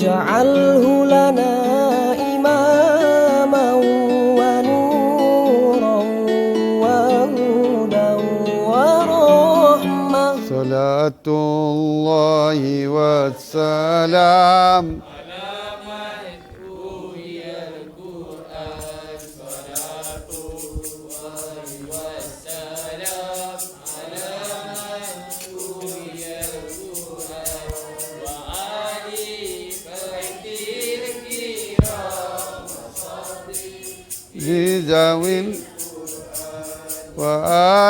واجعله لنا إماما ونورا وهدى ورحمة. صلاة الله والسلام Zawin wa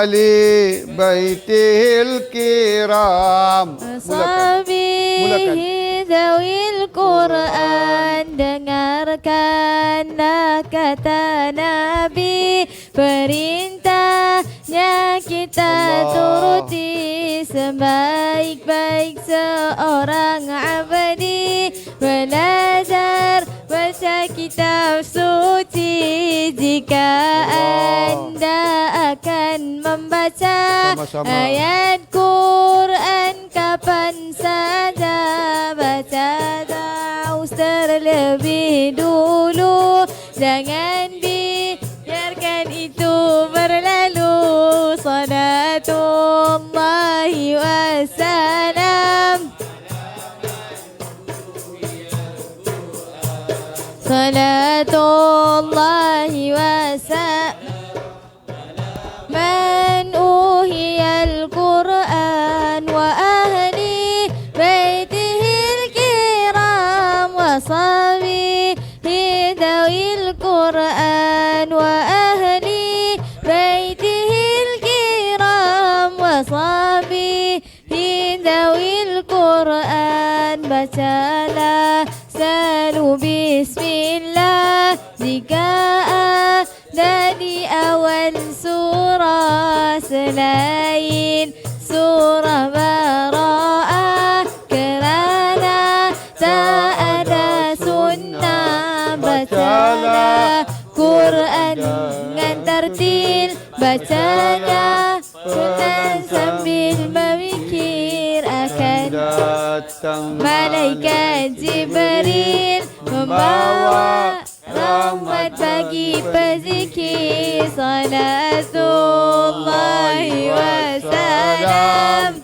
ali baitil kiram. Ashabihi zawil Quran, dengarkanlah kata Nabi, perintahnya kita turuti, sebaik-baik seorang abdi, belajar baca kitab suci. Jika Anda akan membaca ayat Quran kapan saja, baca taus terlebih dulu, jangan biarkan itu berlalu. Salatullahi wassalam, salatullahi wassalam. Man uhiyal Qur'an wa ahli baitihil kiram, wa sahbihi dawil Qur'an wa ahli baitihil kiram, wa sahbihi dawil Qur'an. Bacalah selalu bismillah jika ada di awal surah, selain surah Bara'ah, kerana tak ada sunnah. Bacalah Quran dengan tartil, bacanya sunnah sambil memikir akan datang malaikat Jibril membawa rahmat bagi pezikir. Salatullahi wassalam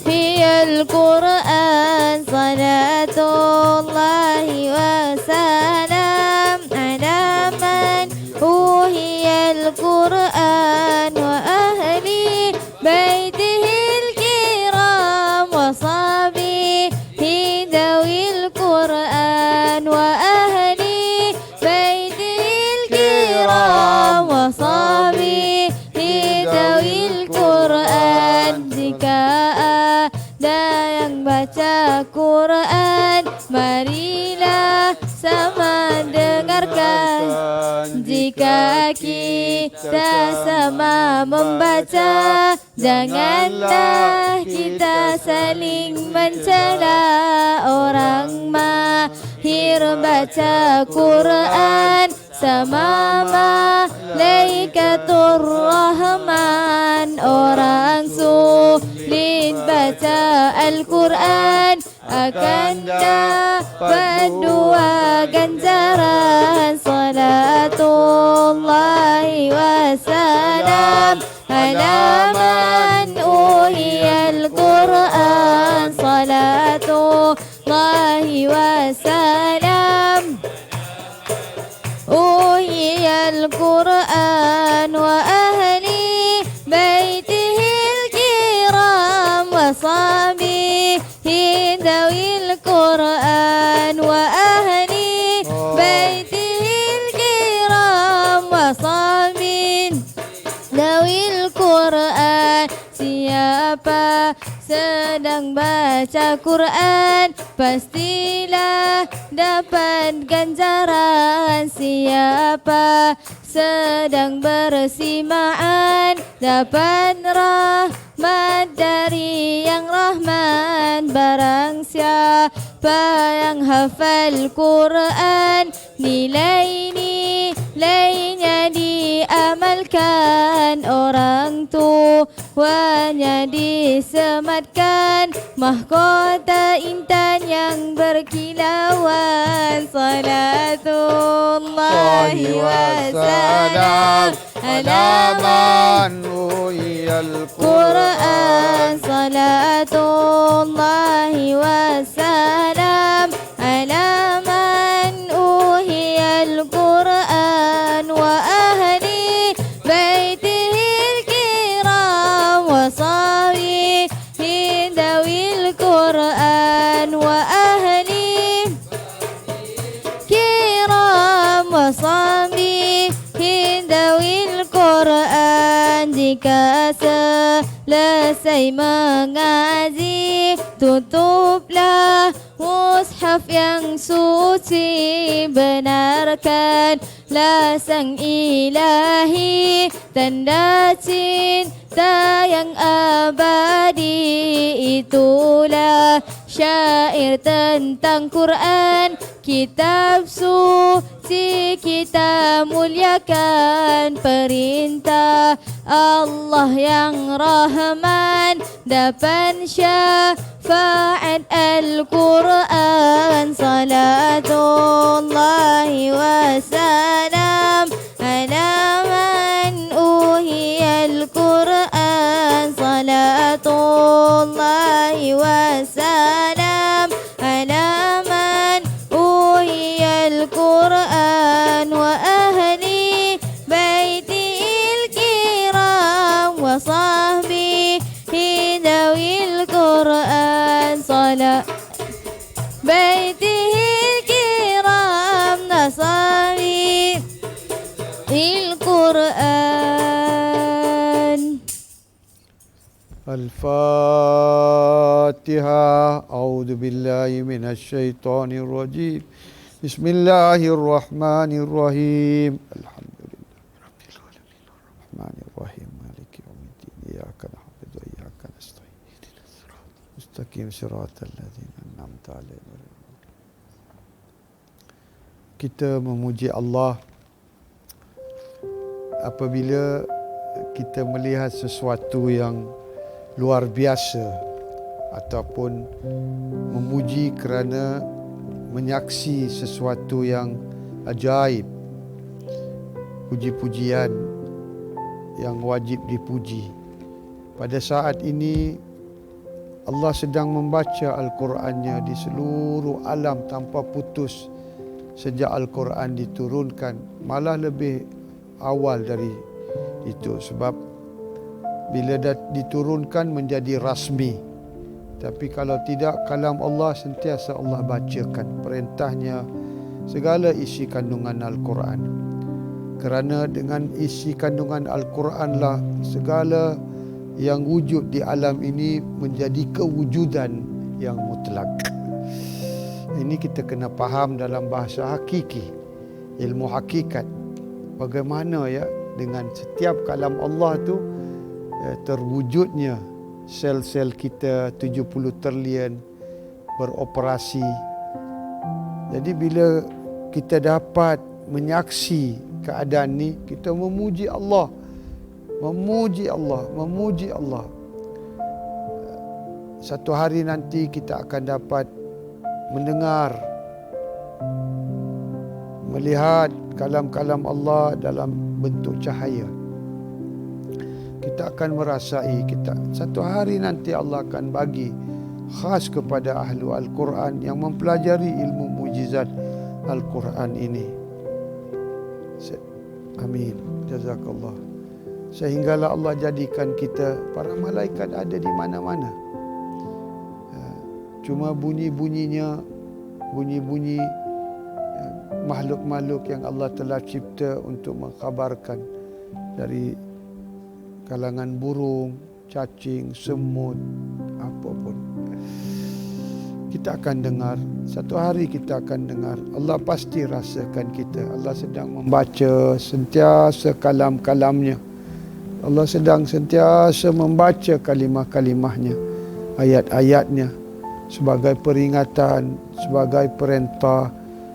hiyal Quran, salatullahi wassalam ala man uhiyal Quran wa ahli baitihil kiram, wa sahbihi dawil Quran wa ahli baitihil kiram, wa sahbihi dawil Quran. Jika ada yang baca Quran, marilah sama dengarkan. Jika kita sama membaca, janganlah kita saling mencela. Orang mahir baca Quran sama malaikatur rahman. Orang sulit baca Al-Quran akan dapat dua ganjaran. Salatullahi wassalam ala man uhiyal Quran, salatullahi wassalam uhiyal Quran wa ahli baitihil kiram, wa sahbihi dawil Quran wa ahli baitihil kiram, wa sahbihi dawil Quran. Siapa sedang baca Quran, pastilah dapat ganjaran. Siapa sedang bersimaan, dapat rahmat dari yang Rahman. Barang siapa yang hafal Quran, nilainya diamalkan. Orang tua Wanya disematkan mahkota intan yang berkilauan. Salatullahi wassalam ala man Al Quran. Salatullahi wassalam ala man uhiyal Quran wa ahli baitihil kiram wa sawihin dawil Quran wa ahli kiram wa sawihin dawil Quran. Jika selesai mengaji, tutuplah mushaf yang suci. Benarkanlah sang ilahi, tanda cinta yang abadi. Itulah syair tentang Quran, kitab suci kita muliakan. Perintah Allah yang Rahman, dapat syafaat Al-Quran. Salatullahi wassalam ala man uhiyal Quran. Salatullahi wassalam ala man uhiyal Quran wa ahli baitil kiram wa sahbihi dawil Quran. Salat baitihil kiram nasabi il Quran. Al-Fatihah. A'udzu billahi minasy syaithanir rajim. Bismillahirrahmanirrahim. Alhamdulillahirabbil alamin arrahmanir rahim maliki yaumiddin. Iyyaka na'budu wa iyyaka nasta'in. Ihdinas siratal mustaqim siratal ladzina an'amta 'alaihim. Kita memuji Allah apabila kita melihat sesuatu yang luar biasa ataupun memuji kerana menyaksi sesuatu yang ajaib, puji-pujian yang wajib dipuji. Pada saat ini Allah sedang membaca Al-Qurannya di seluruh alam tanpa putus sejak Al-Quran diturunkan, malah lebih awal dari itu, sebab bila diturunkan menjadi rasmi. Tapi kalau tidak, kalam Allah sentiasa Allah bacakan perintahnya, segala isi kandungan Al-Quran. Kerana dengan isi kandungan Al-Quranlah segala yang wujud di alam ini menjadi kewujudan yang mutlak. Ini kita kena faham dalam bahasa hakiki, ilmu hakikat. Bagaimana ya dengan setiap kalam Allah tu terwujudnya sel-sel kita 70 trilion beroperasi. Jadi bila kita dapat menyaksi keadaan ni, kita memuji Allah, memuji Allah, memuji Allah. Satu hari nanti kita akan dapat mendengar, melihat kalam-kalam Allah dalam bentuk cahaya. Kita akan merasai, satu hari nanti Allah akan bagi khas kepada ahlu Al-Quran yang mempelajari ilmu mujizat Al-Quran ini. Amin. Jazakallah. Sehinggalah Allah jadikan kita, para malaikat ada di mana-mana. Cuma bunyi makhluk-makhluk yang Allah telah cipta untuk mengkhabarkan, dari kalangan burung, cacing, semut, apapun. Kita akan dengar, satu hari kita akan dengar. Allah pasti rasakan kita. Allah sedang membaca sentiasa kalam-kalamnya. Allah sedang sentiasa membaca kalimah-kalimahnya, ayat-ayatnya, sebagai peringatan, sebagai perintah,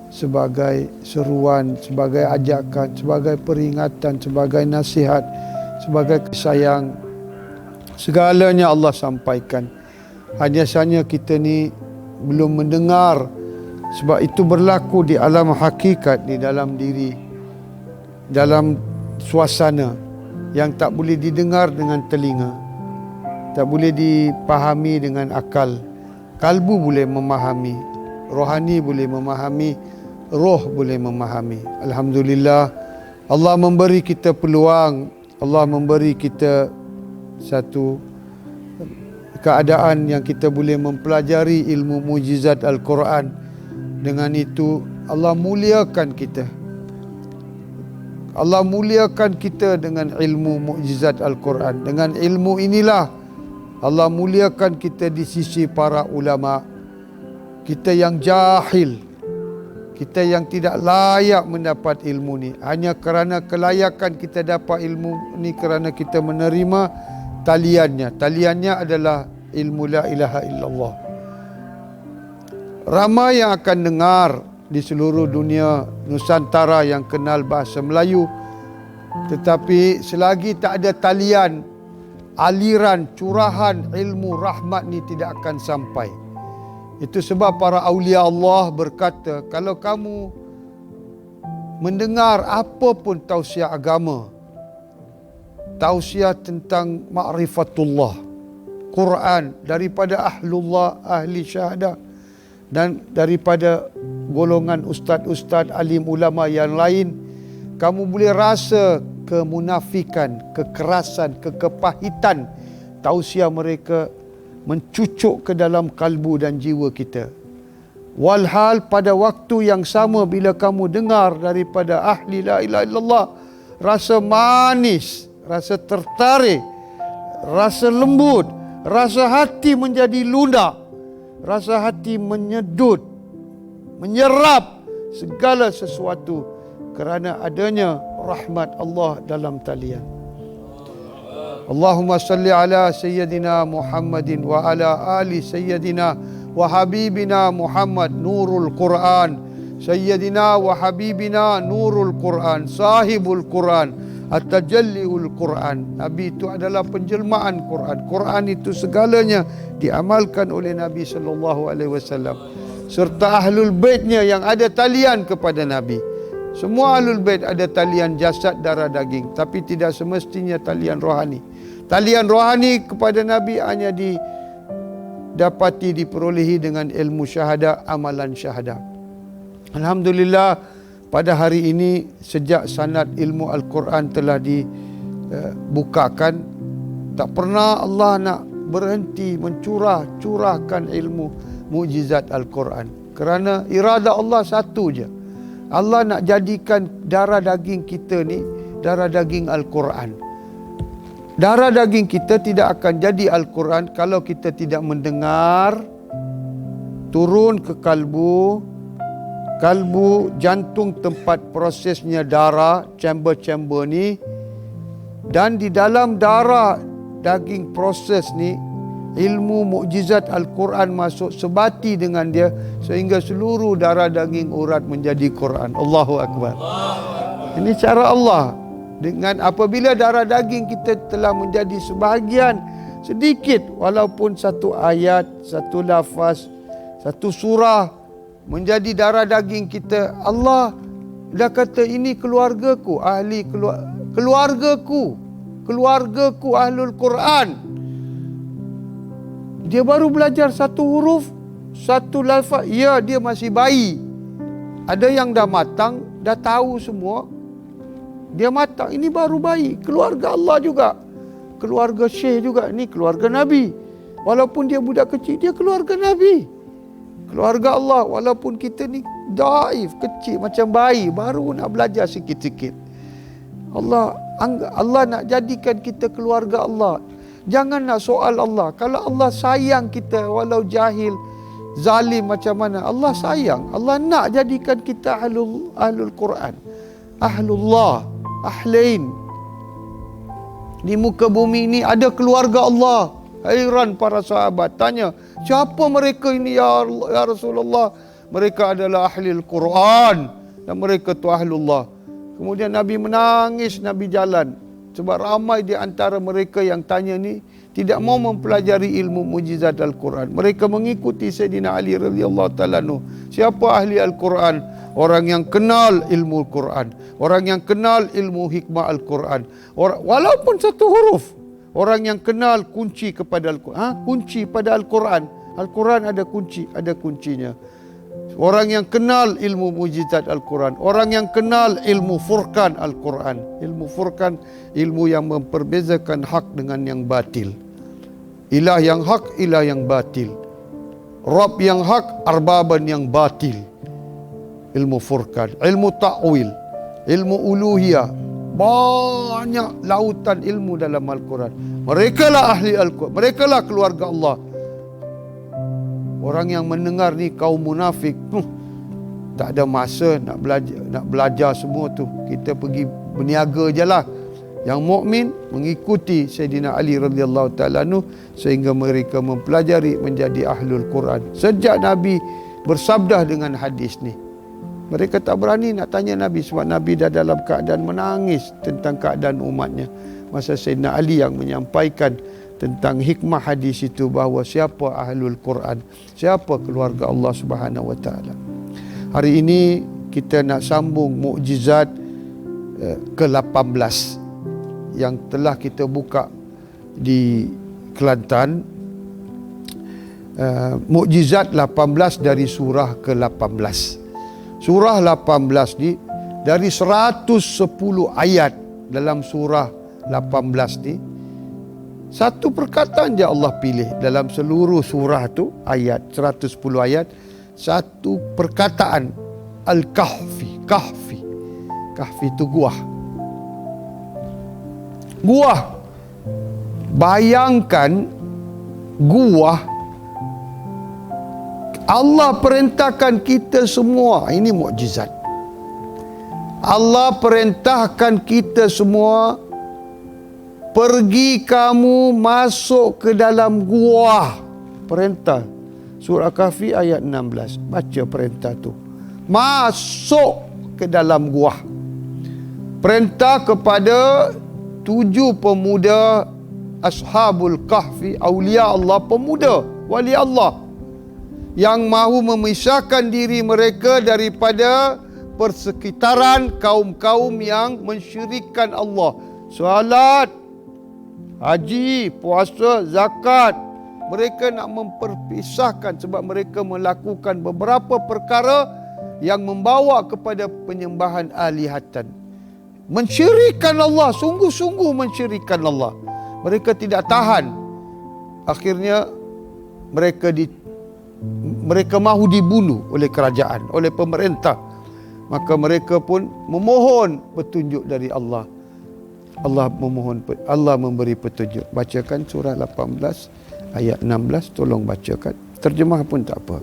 sebagai seruan, sebagai ajakan, sebagai peringatan, sebagai nasihat, sebagai sayang, Segalanya Allah sampaikan. Hanya saja kita ni belum mendengar. Sebab itu berlaku di alam hakikat, di dalam diri, dalam suasana yang tak boleh didengar dengan telinga, tak boleh dipahami dengan akal. Kalbu boleh memahami, rohani boleh memahami, roh boleh memahami. Alhamdulillah, Allah memberi kita peluang, Allah memberi kita satu keadaan yang kita boleh mempelajari ilmu mujizat Al-Quran. Dengan itu Allah muliakan kita. Allah muliakan kita dengan ilmu mukjizat Al-Quran. Dengan ilmu inilah Allah muliakan kita di sisi para ulama. Kita yang jahil, kita yang tidak layak mendapat ilmu ni, hanya kerana kelayakan kita dapat ilmu ni kerana kita menerima taliannya. Taliannya adalah ilmu la ilaha illallah. Ramai yang akan dengar di seluruh dunia Nusantara yang kenal bahasa Melayu, tetapi selagi tak ada talian, aliran, curahan ilmu rahmat ni tidak akan sampai. Itu sebab para awliya Allah berkata, kalau kamu mendengar apa pun tausiah agama, tausiah tentang ma'rifatullah, Quran daripada ahlullah, ahli syahadah, dan daripada golongan ustaz-ustaz, alim ulama yang lain, kamu boleh rasa kemunafikan, kekerasan, kepahitan tausiah mereka mencucuk ke dalam kalbu dan jiwa kita. Walhal pada waktu yang sama bila kamu dengar daripada ahli la ilaha illallah, rasa manis, rasa tertarik, rasa lembut, rasa hati menjadi lunak, rasa hati menyedut, menyerap segala sesuatu kerana adanya rahmat Allah dalam talian. Allahumma salli ala Sayyidina Muhammadin wa ala ali Sayyidina wa Habibina Muhammad Nurul Quran, Sayyidina wa Habibina Nurul Quran, Sahibul Quran, At-Tajalliul Quran. Nabi itu adalah penjelmaan Quran. Quran itu segalanya diamalkan oleh Nabi SAW, serta ahlul baitnya yang ada talian kepada Nabi. Semua ahlul bait ada talian jasad, darah, daging, tapi tidak semestinya talian rohani. Talian rohani kepada Nabi hanya didapati, diperolehi dengan ilmu syahadah, amalan syahadah. Alhamdulillah, pada hari ini sejak sanad ilmu Al-Quran telah dibukakan, tak pernah Allah nak berhenti mencurahkan ilmu mukjizat Al-Quran. Kerana irada Allah satu je. Allah nak jadikan darah daging kita ni darah daging Al-Quran. Darah daging kita tidak akan jadi Al-Quran kalau kita tidak mendengar, turun ke kalbu, jantung tempat prosesnya darah, chamber-chamber ni, dan di dalam darah daging proses ni, ilmu mukjizat Al-Quran masuk sebati dengan dia, sehingga seluruh darah daging urat menjadi Quran. Allahu Akbar. Ini cara Allah. Dengan apabila darah daging kita telah menjadi sebahagian sedikit, walaupun satu ayat, satu lafaz, satu surah menjadi darah daging kita, Allah dah kata ini keluargaku, ahli keluargaku ahlul Quran. Dia baru belajar satu huruf, satu lafaz, ya dia masih bayi. Ada yang dah matang, dah tahu semua. Dia matang, ini baru bayi. Keluarga Allah juga, keluarga Syekh juga, ini keluarga Nabi. Walaupun dia budak kecil, dia keluarga Nabi, keluarga Allah. Walaupun kita ni daif, kecil macam bayi, baru nak belajar sikit-sikit. Allah nak jadikan kita keluarga Allah. Jangan nak soal Allah. Kalau Allah sayang kita, walau jahil, zalim macam mana, Allah sayang. Allah nak jadikan kita ahlul Quran, ahlullah, ahlain. Di muka bumi ini ada keluarga Allah. Hairan para sahabat, tanya, siapa mereka ini ya Rasulullah? Mereka adalah ahli Al-Quran dan mereka tu ahlullah. Kemudian Nabi menangis, Nabi jalan. Sebab ramai di antara mereka yang tanya ni tidak mau mempelajari ilmu mukjizat Al-Quran. Mereka mengikuti Sayyidina Ali radhiyallahu ta'ala anhu. Siapa ahli Al-Quran? Orang yang kenal ilmu Al-Quran, orang yang kenal ilmu hikmah Al-Quran, walaupun satu huruf. Orang yang kenal kunci kepada Al-Quran, kunci pada Al-Quran. Al-Quran ada kunci, ada kuncinya. Orang yang kenal ilmu mujizat Al-Quran, orang yang kenal ilmu furqan Al-Quran. Ilmu furqan, ilmu yang memperbezakan hak dengan yang batil. Ilah yang hak, ilah yang batil. Rabb yang hak, arbaban yang batil. Ilmu furqan, ilmu ta'wil, ilmu uluhiyah. Banyak lautan ilmu dalam Al-Quran. Mereka lah ahli Al-Quran, mereka lah keluarga Allah. Orang yang mendengar ni kaum munafik, tak ada masa nak belajar semua tu. Kita pergi berniaga je lah. Yang mukmin mengikuti Sayyidina Ali radhiyallahu ta'ala anhu sehingga mereka mempelajari menjadi ahlul Quran. Sejak Nabi bersabdah dengan hadis ni, mereka tak berani nak tanya Nabi sebab Nabi dah dalam keadaan menangis tentang keadaan umatnya. Masa Sayyidina Ali yang menyampaikan tentang hikmah hadis itu bahawa siapa ahlul Quran, siapa keluarga Allah Subhanahu wa taala. Hari ini kita nak sambung mukjizat ke-18 yang telah kita buka di Kelantan. Mukjizat 18 dari surah ke-18. Surah 18 ni dari 110 ayat dalam surah 18 ni, satu perkataan je Allah pilih dalam seluruh surah tu, ayat 110 ayat, satu perkataan, Al-Kahfi. Kahfi, Kahfi itu gua. Gua. Bayangkan gua. Allah perintahkan kita semua, ini mukjizat. Allah perintahkan kita semua, pergi kamu masuk ke dalam gua. Perintah. Surah Kahfi ayat 16. Baca perintah tu. Masuk ke dalam gua. Perintah kepada 7 pemuda Ashabul Kahfi, awliya Allah, pemuda, wali Allah, yang mahu memisahkan diri mereka daripada persekitaran kaum-kaum yang mensyirikkan Allah. Solat, haji, puasa, zakat. Mereka nak memperpisahkan sebab mereka melakukan beberapa perkara yang membawa kepada penyembahan alihatan. Mensyirikkan Allah, sungguh-sungguh mensyirikkan Allah. Mereka tidak tahan. Akhirnya mereka mahu dibunuh oleh kerajaan, oleh pemerintah. Maka mereka pun memohon petunjuk dari Allah. Allah memberi petunjuk. Bacakan surah 18 ayat 16, tolong bacakan. Terjemah pun tak apa.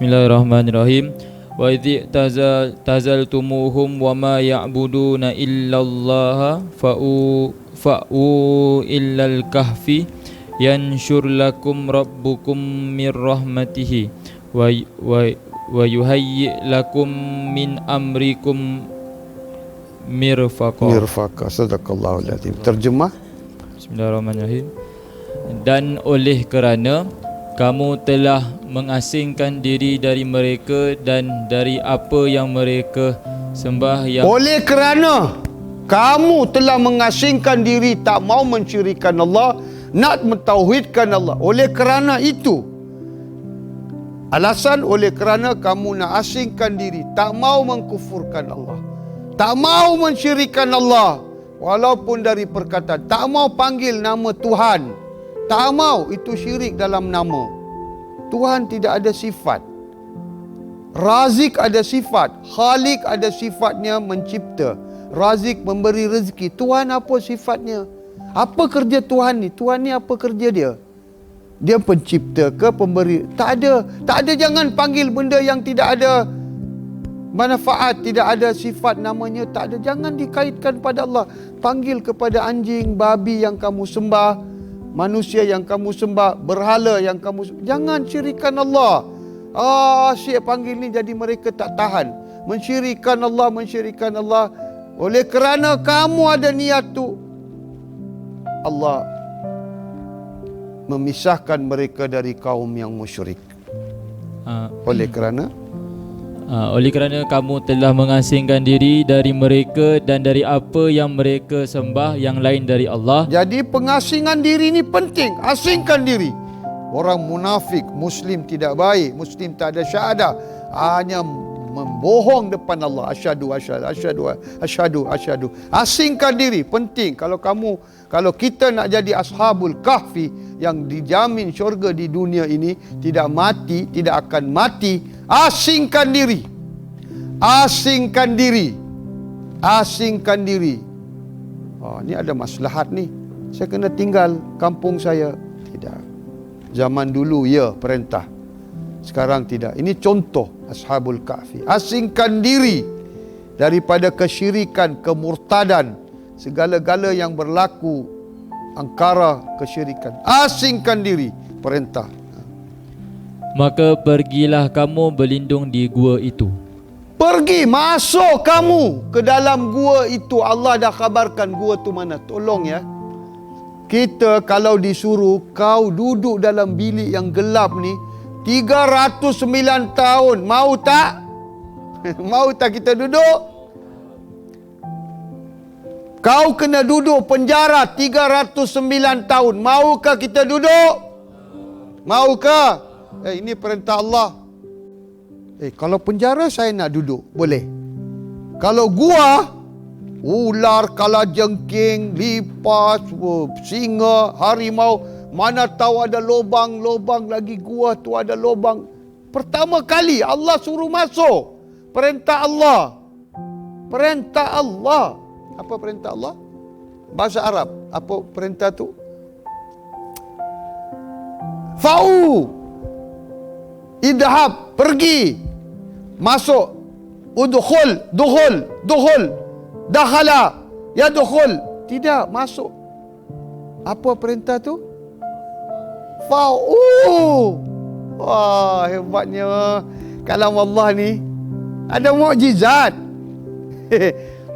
Bismillahirrahmanirrahim. Wa idh tazaltumuhum wa ma ya'buduna illallaha fa'u illal kahfi yanshur lakum rabbukum mir rahmatihi wa yuhayyi lakum min amrikum mirfaqa. Sadaqallahul azim. Terjemah. Bismillahirrahmanirrahim. Dan oleh kerana kamu telah mengasingkan diri dari mereka dan dari apa yang mereka sembah yang... Oleh kerana kamu telah mengasingkan diri, tak mau mensyirikkan Allah, nak mentauhidkan Allah. Oleh kerana itu, alasan oleh kerana kamu nak asingkan diri, tak mau mengkufurkan Allah, tak mau mensyirikkan Allah, walaupun dari perkataan, tak mau panggil nama Tuhan, tak mau, itu syirik dalam nama. Tuhan tidak ada sifat. Razik ada sifat. Khalik ada sifatnya mencipta. Razik memberi rezeki. Tuhan apa sifatnya? Apa kerja Tuhan ni? Tuhan ni apa kerja dia? Dia pencipta ke pemberi? Tak ada. Tak ada, jangan panggil benda yang tidak ada manfaat, tidak ada sifat namanya, tak ada. Jangan dikaitkan pada Allah. Panggil kepada anjing, babi yang kamu sembah, manusia yang kamu sembah, berhala yang kamu sembah. Jangan syirikan Allah. Asyik panggil ni jadi mereka tak tahan. Mensyirikan Allah, mensyirikan Allah. Oleh kerana kamu ada niat tu, Allah memisahkan mereka dari kaum yang musyrik. Oleh kerana kamu telah mengasingkan diri dari mereka dan dari apa yang mereka sembah yang lain dari Allah. Jadi pengasingan diri ni penting. Asingkan diri. Orang munafik, Muslim tidak baik, Muslim tak ada syahadah, hanya membohong depan Allah. Asyhadu. Asingkan diri penting. Kalau kita nak jadi ashabul kahfi yang dijamin syurga di dunia ini, tidak mati, tidak akan mati, asingkan diri. Asingkan diri. Asingkan diri. Ni ada maslahat ni. Saya kena tinggal kampung saya. Tidak. Zaman dulu ya perintah. Sekarang tidak. Ini contoh ashabul kahfi. Asingkan diri daripada kesyirikan, kemurtadan, segala-gala yang berlaku angkara kesyirikan. Asingkan diri, perintah. Maka pergilah kamu berlindung di gua itu. Pergi, masuk kamu ke dalam gua itu. Allah dah khabarkan gua tu mana. Tolong ya. Kita kalau disuruh kau duduk dalam bilik yang gelap ni 309 tahun, mau tak? Mau tak kita duduk? Kau kena duduk penjara 309 tahun, maukah kita duduk? Maukah? Ini perintah Allah. Kalau penjara saya nak duduk, boleh. Kalau gua, ular, kalajengking, lipas, singa, harimau, mana tahu ada lubang-lubang lagi, gua tu ada lubang. Pertama kali Allah suruh masuk. Perintah Allah. Perintah Allah. Apa perintah Allah? Bahasa Arab. Apa perintah tu? Fa'u. Idhab. Pergi. Masuk. Dukhul. Dakhala. Ya dukhul. Tidak, masuk. Apa perintah tu? Fa'u. Wah, hebatnya kalam Allah ni. Ada mukjizat.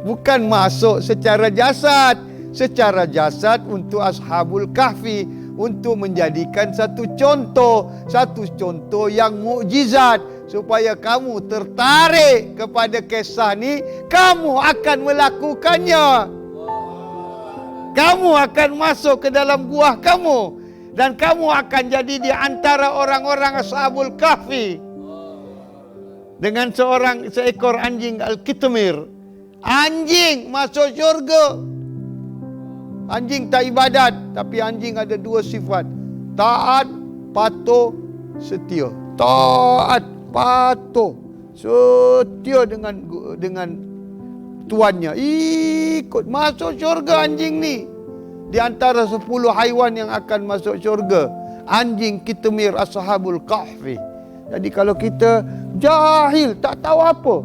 Bukan masuk secara jasad. Secara jasad untuk ashabul kahfi, untuk menjadikan satu contoh yang mukjizat, supaya kamu tertarik kepada kisah ni, kamu akan melakukannya. Kamu akan masuk ke dalam gua kamu, dan kamu akan jadi di antara orang-orang ashabul kahfi dengan seekor anjing al-kitmir. Anjing masuk syurga. Anjing tak ibadat, tapi anjing ada dua sifat: taat, patuh, setia. Taat, patuh, setia dengan tuannya. Ikut masuk syurga anjing ni. Di antara 10 haiwan yang akan masuk syurga, anjing kitmir ashabul kahfi. Jadi kalau kita jahil, tak tahu apa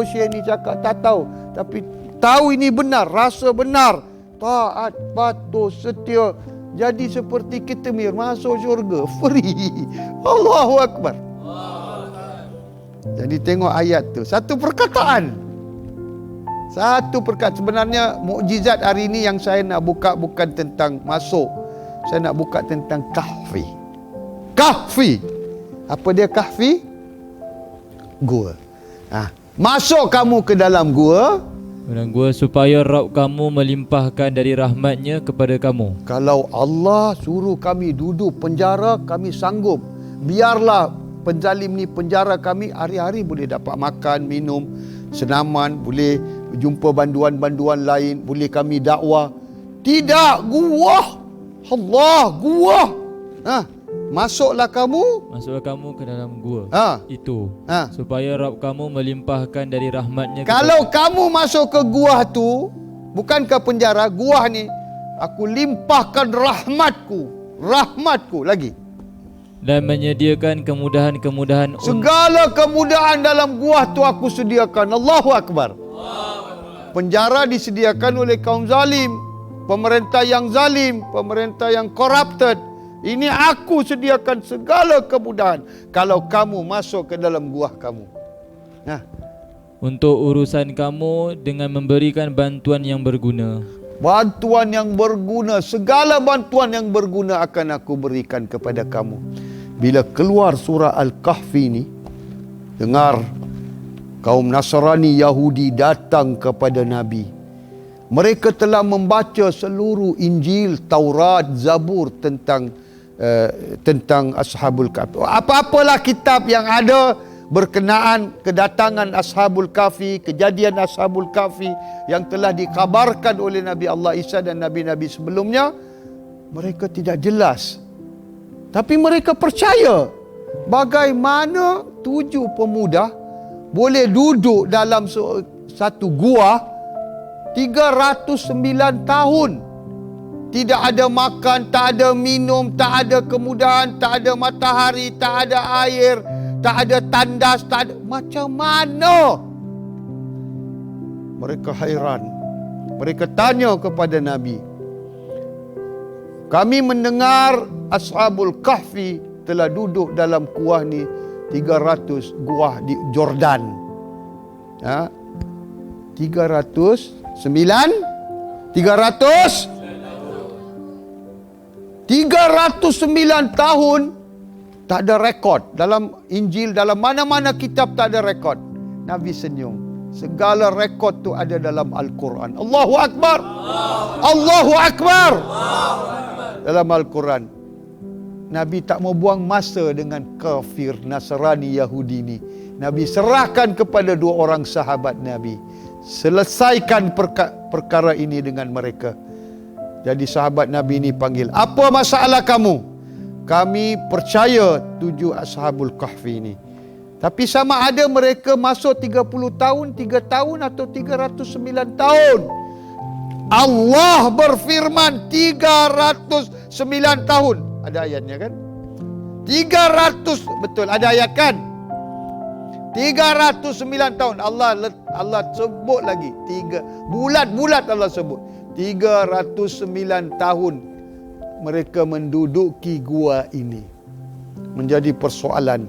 syekh ni cakap, tak tahu, tapi tahu ini benar, rasa benar, taat, patuh, setia, jadi seperti kitmir, masuk syurga free. Allahu Akbar. Jadi tengok ayat tu, satu perkataan. Sebenarnya mukjizat hari ini yang saya nak buka bukan tentang masuk. Saya nak buka tentang kahfi. Kahfi. Apa dia kahfi? Gua. Masuk kamu ke dalam gua. Dan gua supaya Rabb kamu melimpahkan dari rahmatnya kepada kamu. Kalau Allah suruh kami duduk penjara, kami sanggup. Biarlah penzalim ni penjara kami, hari-hari boleh dapat makan, minum, senaman, boleh jumpa banduan-banduan lain, boleh kami dakwah. Tidak, gua. Allah, gua. Masuklah kamu ke dalam gua itu, supaya Rabb kamu melimpahkan dari rahmatnya. Kalau kamu masuk ke gua tu, bukan ke penjara, gua ni aku limpahkan rahmatku lagi, dan menyediakan kemudahan-kemudahan. Segala kemudahan dalam gua tu aku sediakan. Allahu Akbar. Penjara disediakan oleh kaum zalim, pemerintah yang zalim, pemerintah yang corrupted, Ini aku sediakan segala kemudahan kalau kamu masuk ke dalam gua kamu. Nah, untuk urusan kamu dengan memberikan bantuan yang berguna. bantuan yang berguna, segala bantuan yang berguna akan aku berikan kepada kamu. Bila keluar surah Al-Kahfi ni, dengar kaum Nasrani Yahudi datang kepada Nabi. Mereka telah membaca seluruh Injil, Taurat, Zabur tentang Ashabul Kahfi. Apa-apalah kitab yang ada berkenaan kedatangan Ashabul Kahfi, kejadian Ashabul Kahfi yang telah dikabarkan oleh Nabi Allah Isa dan Nabi-Nabi sebelumnya, mereka tidak jelas. Tapi mereka percaya bagaimana 7 pemuda boleh duduk dalam satu gua 309 tahun. Tidak ada makan, tak ada minum, tak ada kemudahan, tak ada matahari, tak ada air, tak ada tandas, tak ada. Macam mana? Mereka hairan. Mereka tanya kepada Nabi. Kami mendengar Ashabul Kahfi telah duduk dalam kuah ni 300 guah di Jordan. 309 tahun tak ada rekod. Dalam Injil, dalam mana-mana kitab tak ada rekod. Nabi senyum. Segala rekod tu ada dalam Al-Quran. Allahu Akbar. Allahu Akbar. Dalam Al-Quran. Nabi tak mau buang masa dengan kafir Nasrani Yahudi ni. Nabi serahkan kepada 2 orang sahabat Nabi. Selesaikan perkara ini dengan mereka. Jadi sahabat Nabi ni panggil, apa masalah kamu? Kami percaya 7 Ashabul Kahfi ni. Tapi sama ada mereka masuk 30 tahun, 3 tahun atau 309 tahun. Allah berfirman 309 tahun. Ada ayatnya kan? 300, betul ada ayat kan? 309 tahun. Allah sebut lagi. Bulat-bulat Allah sebut. 309 tahun mereka menduduki gua ini. Menjadi persoalan.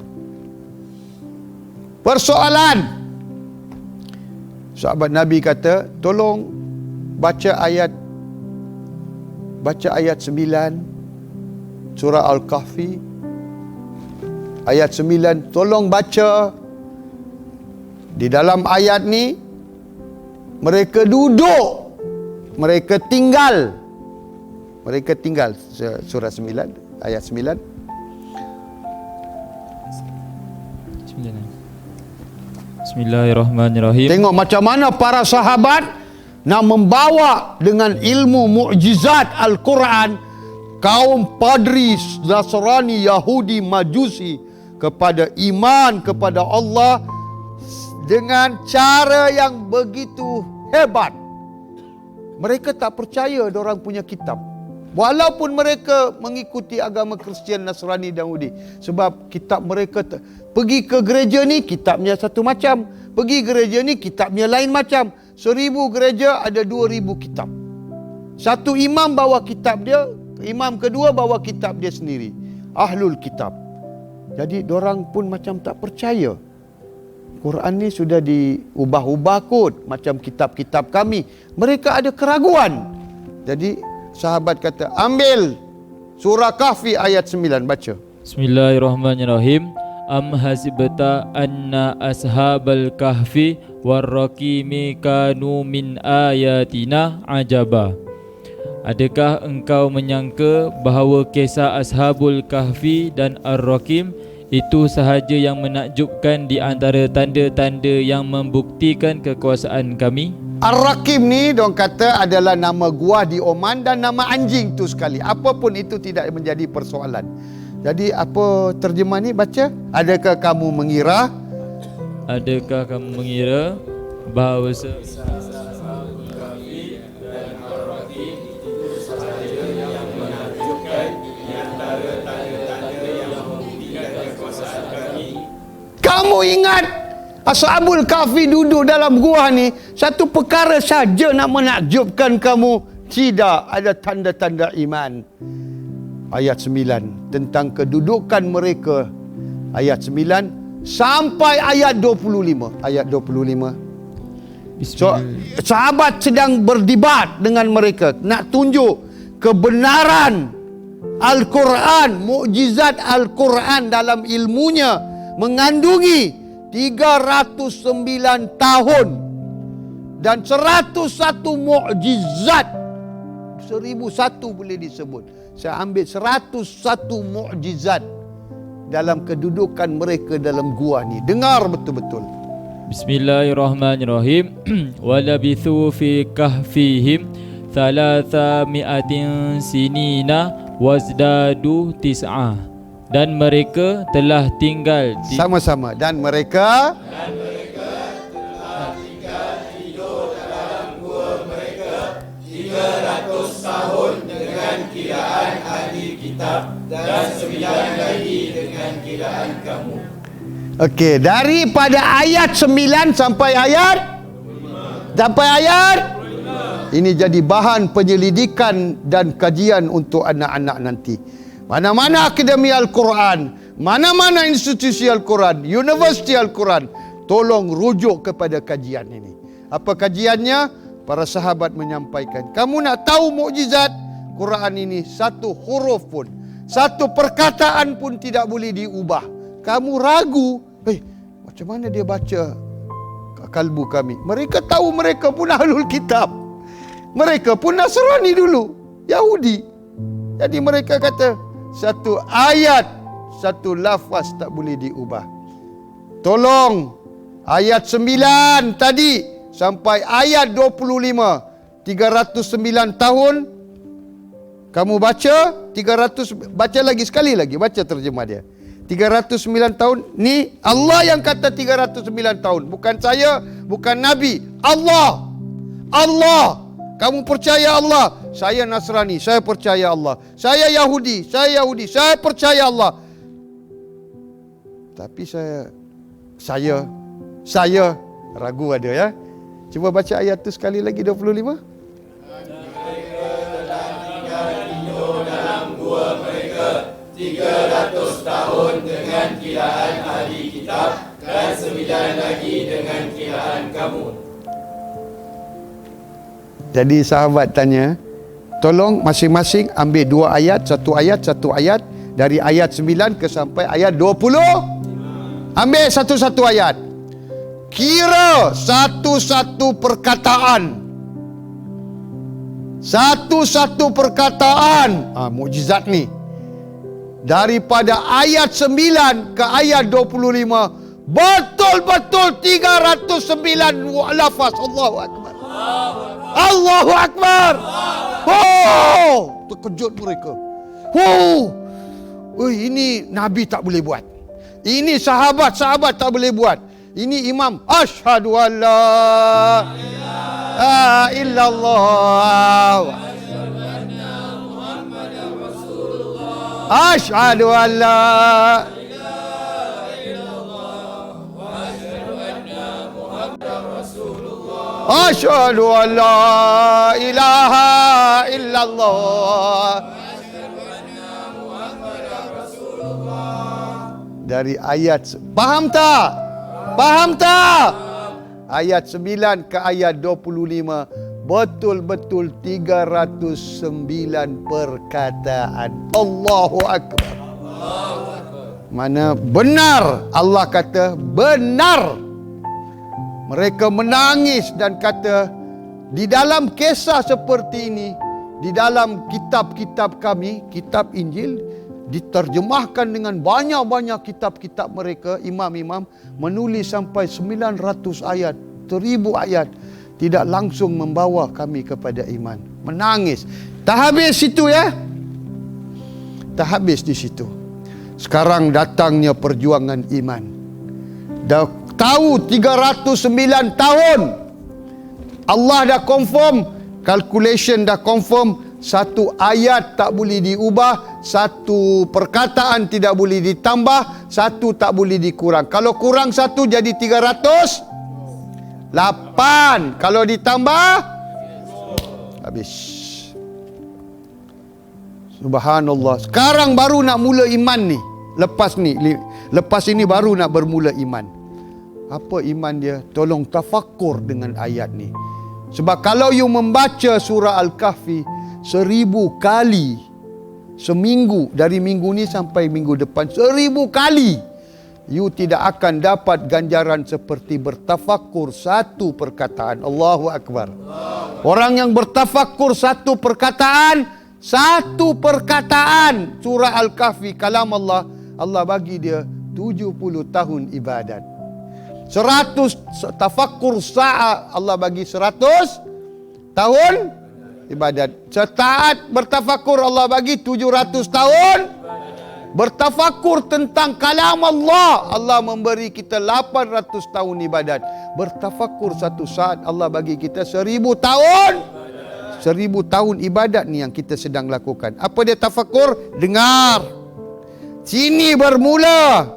Sahabat Nabi kata, tolong baca ayat 9 surah Al-Kahfi. Ayat 9, tolong baca. Di dalam ayat ni mereka duduk, mereka tinggal surah 9 ayat 9. Bismillahirrahmanirrahim. Tengok macam mana para sahabat nak membawa dengan ilmu mukjizat Al-Quran kaum Padri, Nasrani, Yahudi, Majusi kepada iman kepada Allah dengan cara yang begitu hebat. Mereka tak percaya diorang punya kitab. Walaupun mereka mengikuti agama Kristian, Nasrani dan Yahudi. Sebab kitab mereka pergi ke gereja ni kitabnya satu macam, pergi gereja ni kitabnya lain macam. 1000 gereja ada 2000 kitab. Satu imam bawa kitab dia, imam kedua bawa kitab dia sendiri. Ahlul kitab. Jadi diorang pun macam tak percaya. Quran ni sudah diubah-ubah kot macam kitab-kitab kami. Mereka ada keraguan. Jadi sahabat kata, ambil surah Kahfi ayat 9, baca. Bismillahirrahmanirrahim. Am hasibta anna ashabal kahfi warraqimi kanu min ayatina ajaba. Adakah engkau menyangka bahawa kisah Ashabul Kahfi dan Ar-Raqim itu sahaja yang menakjubkan di antara tanda-tanda yang membuktikan kekuasaan kami? Ar-Raqim ni diorang kata adalah nama gua di Oman dan nama anjing tu sekali. Apapun itu tidak menjadi persoalan. Jadi apa terjemah ni baca? Adakah kamu mengira bahawa kamu ingat Ashabul Kahfi duduk dalam gua ni satu perkara saja nak menakjubkan kamu? Tidak, ada tanda-tanda iman. ayat 9 tentang kedudukan mereka, ayat 9 sampai ayat 25. Ayat 25. So, sahabat sedang berdebat dengan mereka, nak tunjuk kebenaran Al-Quran, mukjizat Al-Quran dalam ilmunya mengandungi 309 tahun dan 101 mukjizat. 1001 boleh disebut. Saya ambil 101 mukjizat dalam kedudukan mereka dalam gua ni. Dengar betul-betul. Bismillahirrahmanirrahim. Walabithu fi kahfihim 300 sinina wazdadu tis'ah. Dan mereka telah tinggal di Sama-sama. Dan mereka Okey, daripada ayat 9 sampai ayat ini jadi bahan penyelidikan dan kajian untuk anak-anak nanti. Mana-mana akademi Al-Quran, mana-mana institusi Al-Quran, universiti Al-Quran, tolong rujuk kepada kajian ini. Apa kajiannya? Para sahabat menyampaikan, kamu nak tahu mukjizat Quran ini, satu huruf pun, satu perkataan pun tidak boleh diubah. Kamu ragu, macam mana dia baca kalbu kami? Mereka tahu, mereka pun ahlul kitab, mereka pun Nasrani dulu, Yahudi. Jadi mereka kata satu ayat, satu lafaz tak boleh diubah. Tolong, ayat 9 tadi sampai ayat 25, 309 tahun kamu baca. 300, baca lagi sekali lagi, baca terjemah dia. 309 tahun ni Allah yang kata 309 tahun, bukan saya, bukan Nabi. Allah. Kamu percaya Allah, saya Nasrani, saya percaya Allah. Saya Yahudi, saya percaya Allah. Tapi saya ragu ada ya. Cuba baca ayat tu sekali lagi, 25. Jadi sahabat tanya, tolong masing-masing ambil 2 ayat, satu ayat dari ayat 9 ke sampai ayat 20. Ambil satu-satu ayat. Kira satu-satu perkataan. Mukjizat ni. Daripada ayat 9 ke ayat 25, betul-betul 309 lafaz. Allahu Akbar. Allahu Akbar. Terkejut mereka. Ini Nabi tak boleh buat. Ini sahabat tak boleh buat. Ini imam. Asyhadu an la ilaha illallah. Asyhadu an la ilaha illallah wa asyhadu anna Muhammadar Rasulullah. Asyhadu an la ilaha illallah wa asyhadu anna Muhammadar Rasulullah. Dari ayat, faham tak? Ayat 9 ke ayat 25, betul-betul 309 perkataan. Allahu Akbar. Mana benar, Allah kata benar. Mereka menangis dan kata, di dalam kisah seperti ini, di dalam kitab-kitab kami, kitab Injil, diterjemahkan dengan banyak-banyak kitab-kitab mereka, imam-imam menulis sampai 900 ayat, 1000 ayat, tidak langsung membawa kami kepada iman. Menangis. Tak habis situ ya. Tak habis di situ. Sekarang datangnya perjuangan iman. Dah tahu 309 tahun. Allah dah confirm, calculation dah confirm, satu ayat tak boleh diubah, satu perkataan tidak boleh ditambah, satu tak boleh dikurang. Kalau kurang satu jadi 308. Kalau ditambah habis. Subhanallah. Sekarang baru nak mula iman ni. Lepas ini baru nak bermula iman. Apa iman dia? Tolong tafakkur dengan ayat ni. Sebab kalau you membaca surah Al-Kahfi 1000 kali seminggu, dari minggu ni sampai minggu depan 1000 kali, you tidak akan dapat ganjaran seperti bertafakkur satu perkataan. Allahu Akbar. Orang yang bertafakkur satu perkataan surah Al-Kahfi, kalam Allah, Allah bagi dia 70 tahun ibadat. 100 tafakkur sa'a, Allah bagi 100 tahun ibadat. Setaat bertafakkur, Allah bagi 700 tahun bertafakkur tentang kalam Allah. Allah memberi kita 800 tahun ibadat. Bertafakkur satu saat, Allah bagi kita 1000 tahun. 1000 tahun ibadat ni yang kita sedang lakukan. Apa dia tafakkur? Dengar. Sini bermula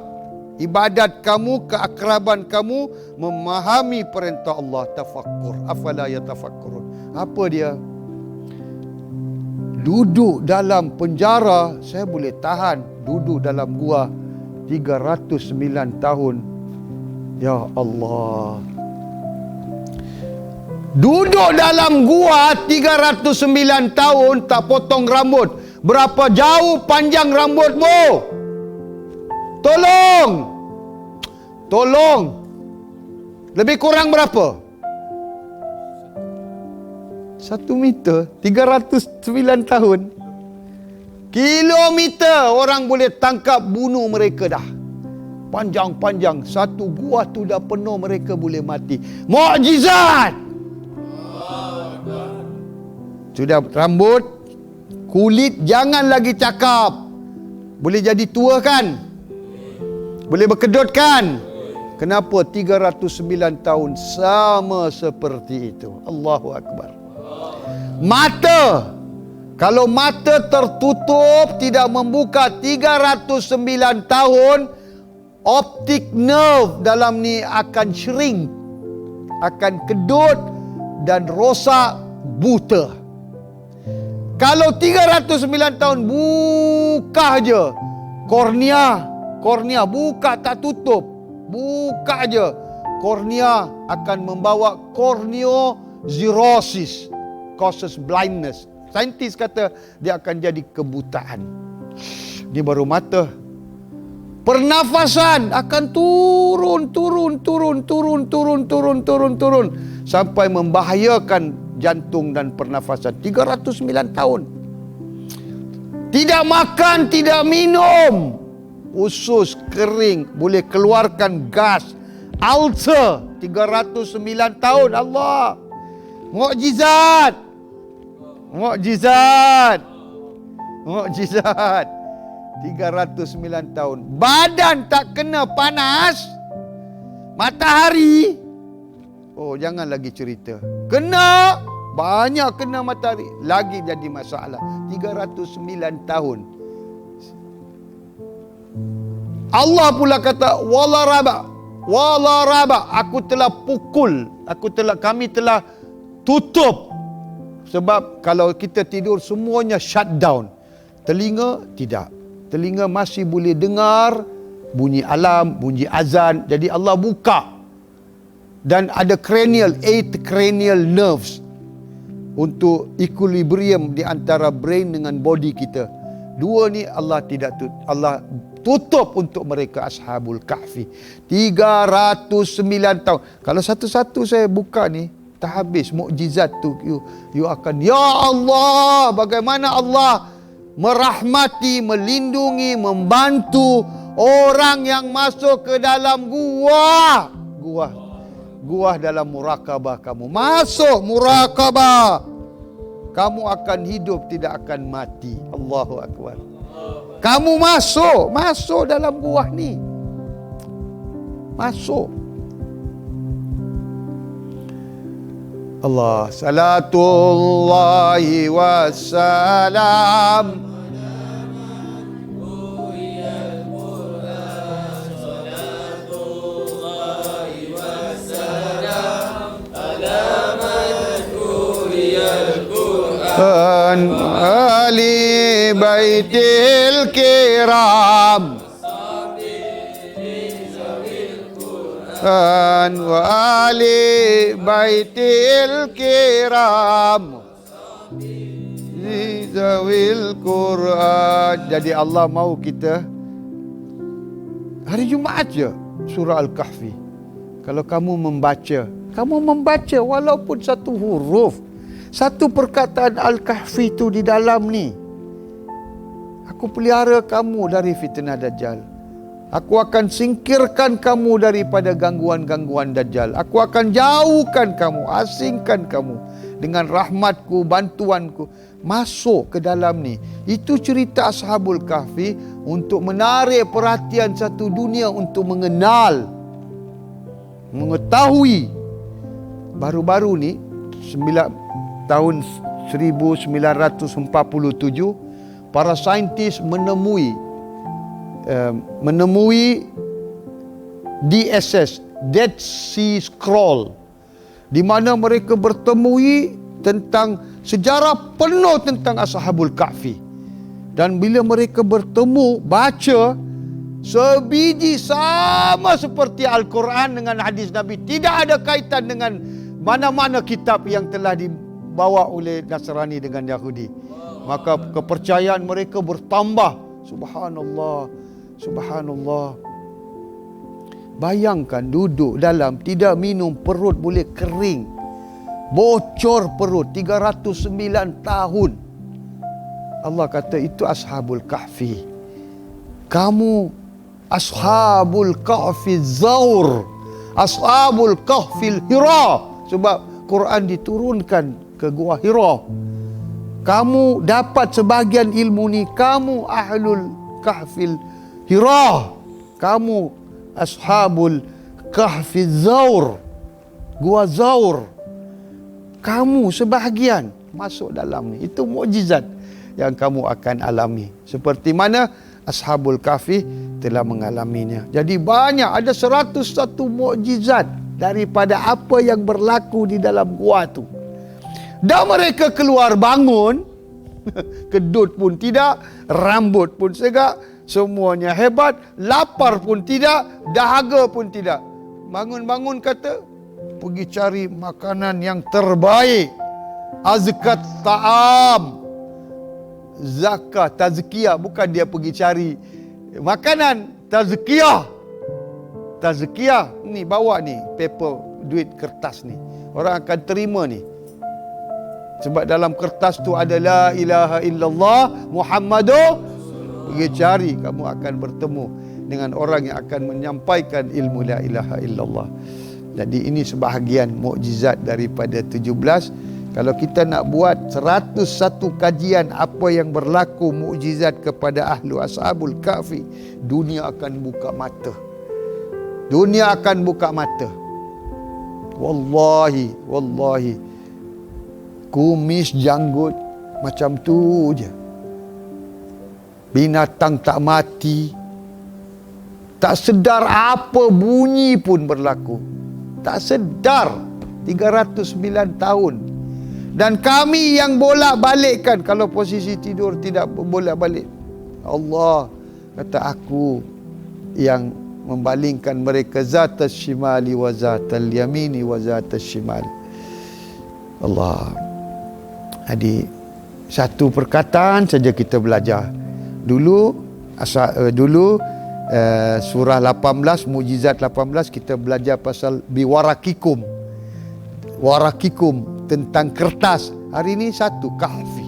ibadat kamu, keakraban kamu, memahami perintah Allah. Tafakkur. Afala yatafakkurun. Apa dia? Duduk dalam penjara, saya boleh tahan. Duduk dalam gua 309 tahun. Ya Allah. Duduk dalam gua 309 tahun, tak potong rambut. Berapa jauh panjang rambutmu? Tolong. Lebih kurang berapa? 1 meter, 309 tahun. Kilometer orang boleh tangkap, bunuh mereka dah. Panjang-panjang, satu gua tu dah penuh, mereka boleh mati. Mukjizat. Sudah rambut, kulit, jangan lagi cakap. Boleh jadi tua kan? Boleh berkedut kan? Kenapa 309 tahun sama seperti itu? Allahu Akbar. Mata, kalau mata tertutup, tidak membuka 309 tahun, optik nerve dalam ni akan shrink, akan kedut dan rosak, buta. Kalau 309 tahun buka je kornea buka, tak tutup, buka je, kornea akan membawa corneozerosis, causes blindness. Saintis kata dia akan jadi kebutaan. Ini baru mata. Pernafasan akan turun sampai membahayakan jantung dan pernafasan. 309 tahun. Tidak makan, tidak minum. Usus kering, boleh keluarkan gas. Ulcer, 309 tahun. Allah. Mukjizat. 309 tahun. Badan tak kena panas matahari. Oh, jangan lagi cerita. Kena, banyak kena matahari, lagi jadi masalah. 309 tahun. Allah pula kata, wala raba, aku telah pukul, kami telah tutup. Sebab kalau kita tidur semuanya shutdown. Telinga tidak. Telinga masih boleh dengar bunyi alam, bunyi azan. Jadi Allah buka. Dan ada 8 cranial nerves untuk equilibrium di antara brain dengan body kita. 2 ni Allah tutup untuk mereka Ashabul Kahfi. 309 tahun. Kalau satu-satu saya buka ni, tak habis mukjizat tu. You akan, ya Allah, bagaimana Allah merahmati, melindungi, membantu orang yang masuk ke dalam gua dalam murakabah kamu. Masuk murakabah, kamu akan hidup, tidak akan mati. Allahu Akbar. Kamu masuk dalam gua ni. Masuk. Allah, salatullahi wassalam. Ali baitil kiram wa ali baitil kiram zawil Quran. Jadi Allah mahu kita hari Jumaat je surah Al-Kahfi. Kalau kamu membaca walaupun satu huruf, satu perkataan Al-Kahfi itu di dalam ni. Aku pelihara kamu dari fitnah Dajjal. Aku akan singkirkan kamu daripada gangguan-gangguan Dajjal. Aku akan jauhkan kamu, asingkan kamu dengan rahmatku, bantuanku. Masuk ke dalam ni. Itu cerita Ashabul Kahfi untuk menarik perhatian satu dunia untuk mengenal, mengetahui. Baru-baru ni tahun 1947 para saintis menemui DSS, Dead Sea Scroll, di mana mereka bertemui tentang sejarah penuh tentang Ashabul Kahfi. Dan bila mereka bertemu, baca, sebiji sama seperti Al-Quran dengan hadis Nabi. Tidak ada kaitan dengan mana-mana kitab yang telah dibawa oleh Nasrani dengan Yahudi. Maka kepercayaan mereka bertambah. Subhanallah, subhanallah. Bayangkan duduk dalam, tidak minum, perut boleh kering. Bocor perut 309 tahun. Allah kata itu Ashabul Kahfi. Kamu Ashabul Kahfi Zaur, Ashabul Kahfi Hira. Sebab Quran diturunkan ke Gua Hira. Kamu dapat sebahagian ilmu ni, kamu Ahlul Kahfi Hira. Kamu Ashabul Kahfi Zaur, Gua Zaur. Kamu sebahagian masuk dalam ni. Itu mukjizat yang kamu akan alami. Seperti mana Ashabul Kahfi telah mengalaminya. Jadi banyak, ada 101 mukjizat daripada apa yang berlaku di dalam gua tu. Dan mereka keluar bangun, kedut pun tidak, rambut pun segak, semuanya hebat, lapar pun tidak, dahaga pun tidak. Bangun-bangun kata, pergi cari makanan yang terbaik. Azkat ta'am. Zakah, tazkiyah. Bukan dia pergi cari makanan, tazkiyah. Tazkiyah. Ni bawa ni, paper, duit kertas ni. Orang akan terima ni. Sebab dalam kertas tu ada la ilaha illallah Muhammadur. Pergi cari, kamu akan bertemu dengan orang yang akan menyampaikan ilmu la ilaha illallah. Jadi ini sebahagian mukjizat daripada 17. Kalau kita nak buat 101 kajian apa yang berlaku mukjizat kepada ahlu Ashabul Kahfi, dunia akan buka mata. Dunia akan buka mata. Wallahi, wallahi. Kumis janggut macam tu je. Binatang tak mati. Tak sedar apa bunyi pun berlaku. Tak sedar 309 tahun. Dan kami yang bolak-balikkan, kalau posisi tidur tidak bolak-balik. Allah kata, aku yang membalingkan mereka zatas shimali wa zatal yamini wa zatas shimal. Allah. Jadi satu perkataan saja kita belajar. Dulu surah 18, mukjizat 18, kita belajar pasal biwarakikum. Warakikum, tentang kertas. Hari ini satu, kahfi.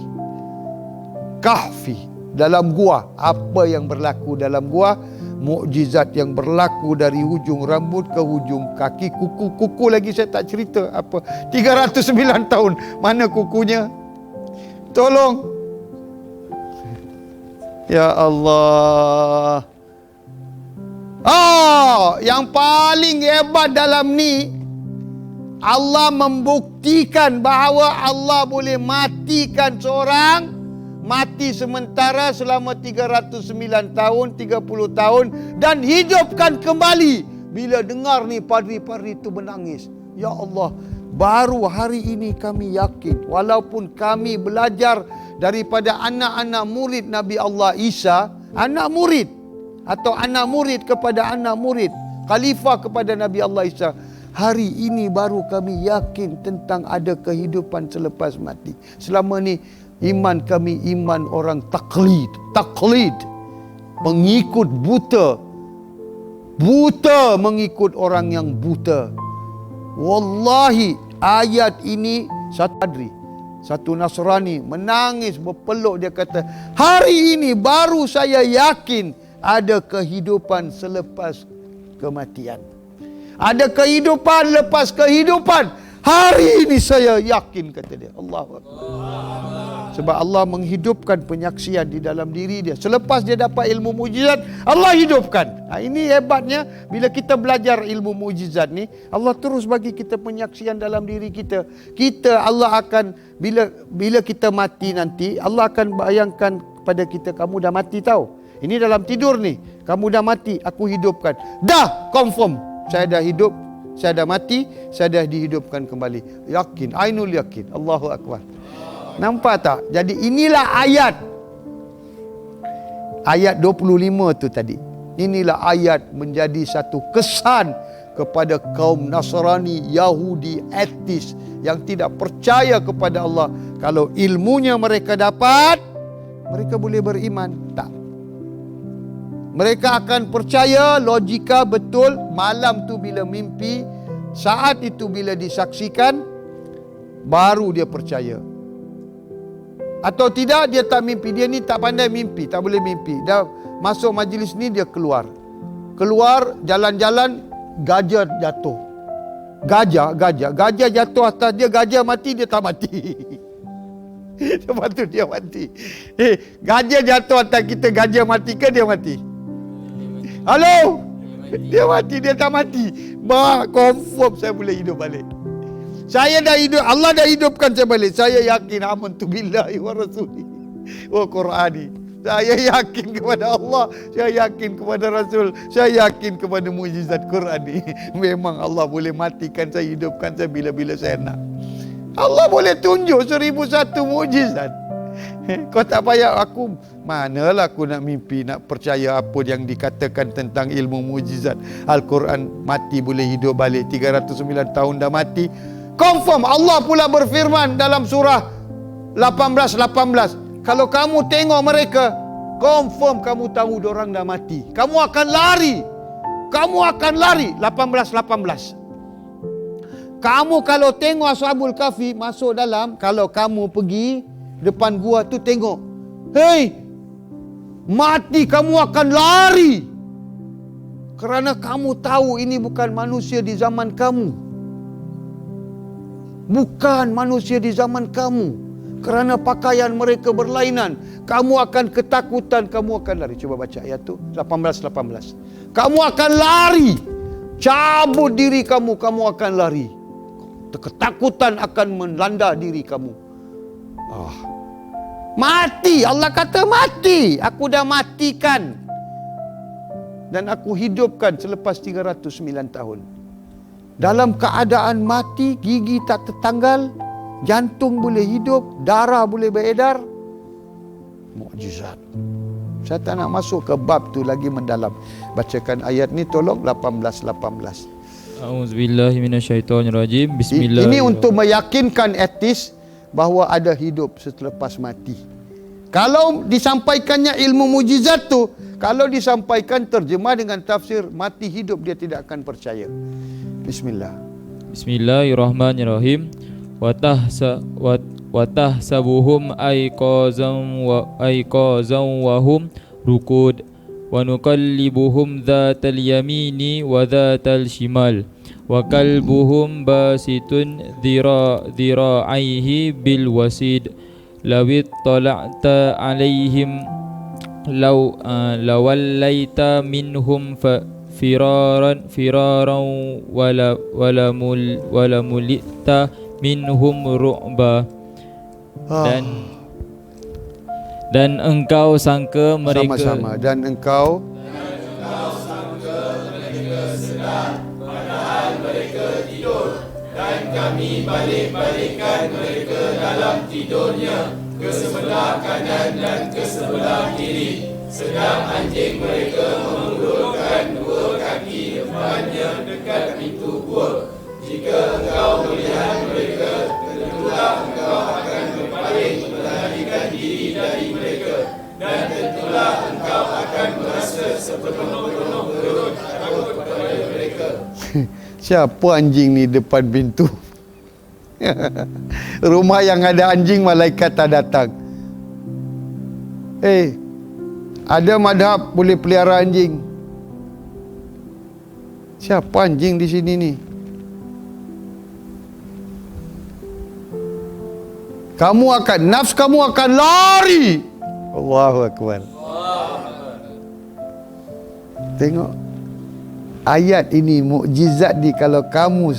Kahfi, dalam gua. Apa yang berlaku dalam gua? Mukjizat yang berlaku dari hujung rambut ke hujung kaki. Kuku lagi saya tak cerita apa. 309 tahun. Mana kukunya? Tolong. Ya Allah. Yang paling hebat dalam ni, Allah membuktikan bahawa Allah boleh matikan seorang, mati sementara selama 309 tahun, 30 tahun, dan hidupkan kembali. Bila dengar ni, padri-padri itu menangis. Ya Allah, baru hari ini kami yakin, walaupun kami belajar daripada anak-anak murid Nabi Allah Isa, anak murid atau anak murid kepada anak murid, khalifah kepada Nabi Allah Isa, hari ini baru kami yakin tentang ada kehidupan selepas mati. Selama ni iman kami iman orang taklid, pengikut buta mengikut orang yang buta. Wallahi ayat ini satu Nasrani menangis berpeluk, dia kata, hari ini baru saya yakin ada kehidupan selepas kematian. Ada kehidupan lepas kehidupan. Hari ini saya yakin, kata dia. Allahu Akbar. Sebab Allah menghidupkan penyaksian di dalam diri dia. Selepas dia dapat ilmu mujizat, Allah hidupkan. Ini hebatnya bila kita belajar ilmu mujizat ni, Allah terus bagi kita penyaksian dalam diri kita. Allah akan bila kita mati nanti, Allah akan bayangkan kepada kita, kamu dah mati tau. Ini dalam tidur ni, kamu dah mati, aku hidupkan. Dah confirm, saya dah hidup, saya dah mati, saya dah dihidupkan kembali. Yakin, ainul yakin. Allahu Akbar. Nampak tak? Jadi inilah ayat 25 tu tadi. Inilah ayat menjadi satu kesan kepada kaum Nasrani, Yahudi, ateis yang tidak percaya kepada Allah. Kalau ilmunya mereka dapat, mereka boleh beriman. Tak. Mereka akan percaya logika betul. Malam tu bila mimpi, saat itu bila disaksikan, baru dia percaya. Atau tidak, dia tak mimpi. Dia ni tak pandai mimpi, tak boleh mimpi. Dah masuk majlis ni, dia keluar, jalan-jalan, gajah jatuh. Gajah jatuh atas dia, gajah mati, dia tak mati. Lepas tu dia mati. Gajah jatuh atas kita, gajah mati ke dia mati? Halo? Dia mati, dia tak mati. Confirm saya boleh hidup balik. Saya dah hidup, Allah dah hidupkan saya balik. Saya yakin, amantu billahi wa rasuli wa Qur'ani. Saya yakin kepada Allah, saya yakin kepada Rasul, saya yakin kepada mujizat Quran ni. Memang Allah boleh matikan saya, hidupkan saya bila-bila saya nak. Allah boleh tunjuk 1001 mujizat. Kau tak payah, aku manalah aku nak mimpi, nak percaya apa yang dikatakan tentang ilmu mujizat. Al-Quran mati boleh hidup balik, 309 tahun dah mati. Confirm, Allah pula berfirman dalam surah 18. Kalau kamu tengok mereka, confirm kamu tahu dorang dah mati. Kamu akan lari. 18. Kamu kalau tengok Ashabul Kahfi masuk dalam, kalau kamu pergi depan gua tu tengok, hei, mati, kamu akan lari. Kerana kamu tahu ini bukan manusia di zaman kamu. Bukan manusia di zaman kamu. Kerana pakaian mereka berlainan, kamu akan ketakutan, kamu akan lari. Cuba baca ayat tu 18. Kamu akan lari, cabut diri kamu, kamu akan lari. Ketakutan akan melanda diri kamu. Mati, Allah kata mati. Aku dah matikan dan aku hidupkan selepas 309 tahun. Dalam keadaan mati, gigi tak tertanggal, jantung boleh hidup, darah boleh beredar. Mukjizat. Saya tak nak masuk ke bab tu lagi mendalam. Bacakan ayat ni tolong, 18. A'udzubillahi minasyaitonirrajim. Bismillah. Ini untuk meyakinkan etis bahawa ada hidup selepas mati. Kalau disampaikannya ilmu mujizat tu, kalau disampaikan terjemah dengan tafsir mati hidup, dia tidak akan percaya. Bismillahirrahmanirrahim. Watahsabuhum aiqazan wa hum rukud wa nuqallibuhum dhatal yamini wa dhatal shimal wa kalbuhum basitun dhira'aihi bil wasid lawit tala'ta alaihim lawallaita minhum firaran wala mulita minhum ru'ba. Dan engkau sangka mereka sama-sama, dan engkau sangka mereka sedang padahal mereka tidur. Siapa anjing ni depan pintu? Rumah yang ada anjing, malaikat tak datang. Ada madhab boleh pelihara anjing. Siapa anjing di sini ni? Nafs kamu akan lari. Allahu Akbar. Tengok ayat ini, mukjizat ni. Kalau kamu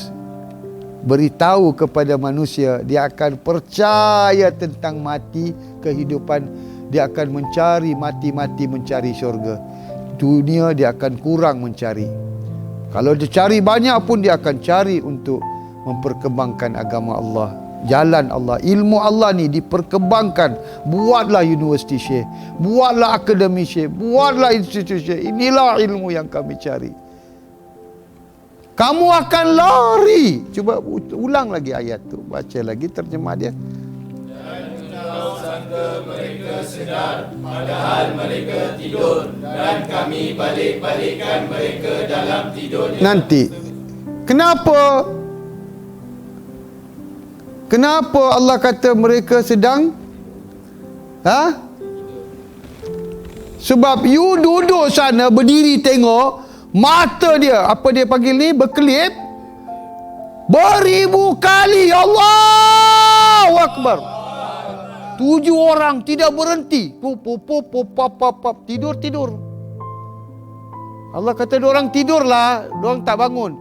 beritahu kepada manusia, dia akan percaya tentang mati, kehidupan. Dia akan mencari mati-mati, mencari syurga. Dunia dia akan kurang mencari. Kalau dia cari banyak pun, dia akan cari untuk memperkembangkan agama Allah, jalan Allah, ilmu Allah ni diperkembangkan. Buatlah universiti Syekh, buatlah akademi Syekh, buatlah institusi Syekh. Inilah ilmu yang kami cari. Kamu akan lari. Cuba ulang lagi ayat tu, baca lagi terjemah dia. Mereka sedar, padahal mereka tidur, dan kami balik-balikkan mereka dalam tidurnya. Nanti, kenapa Allah kata mereka sedang? Sebab you duduk sana, berdiri tengok, mata dia, apa dia panggil ni, berkelip beribu kali. Allahu Akbar. 7 orang tidak berhenti. Tidur. Allah kata diorang tidurlah, diorang tak bangun.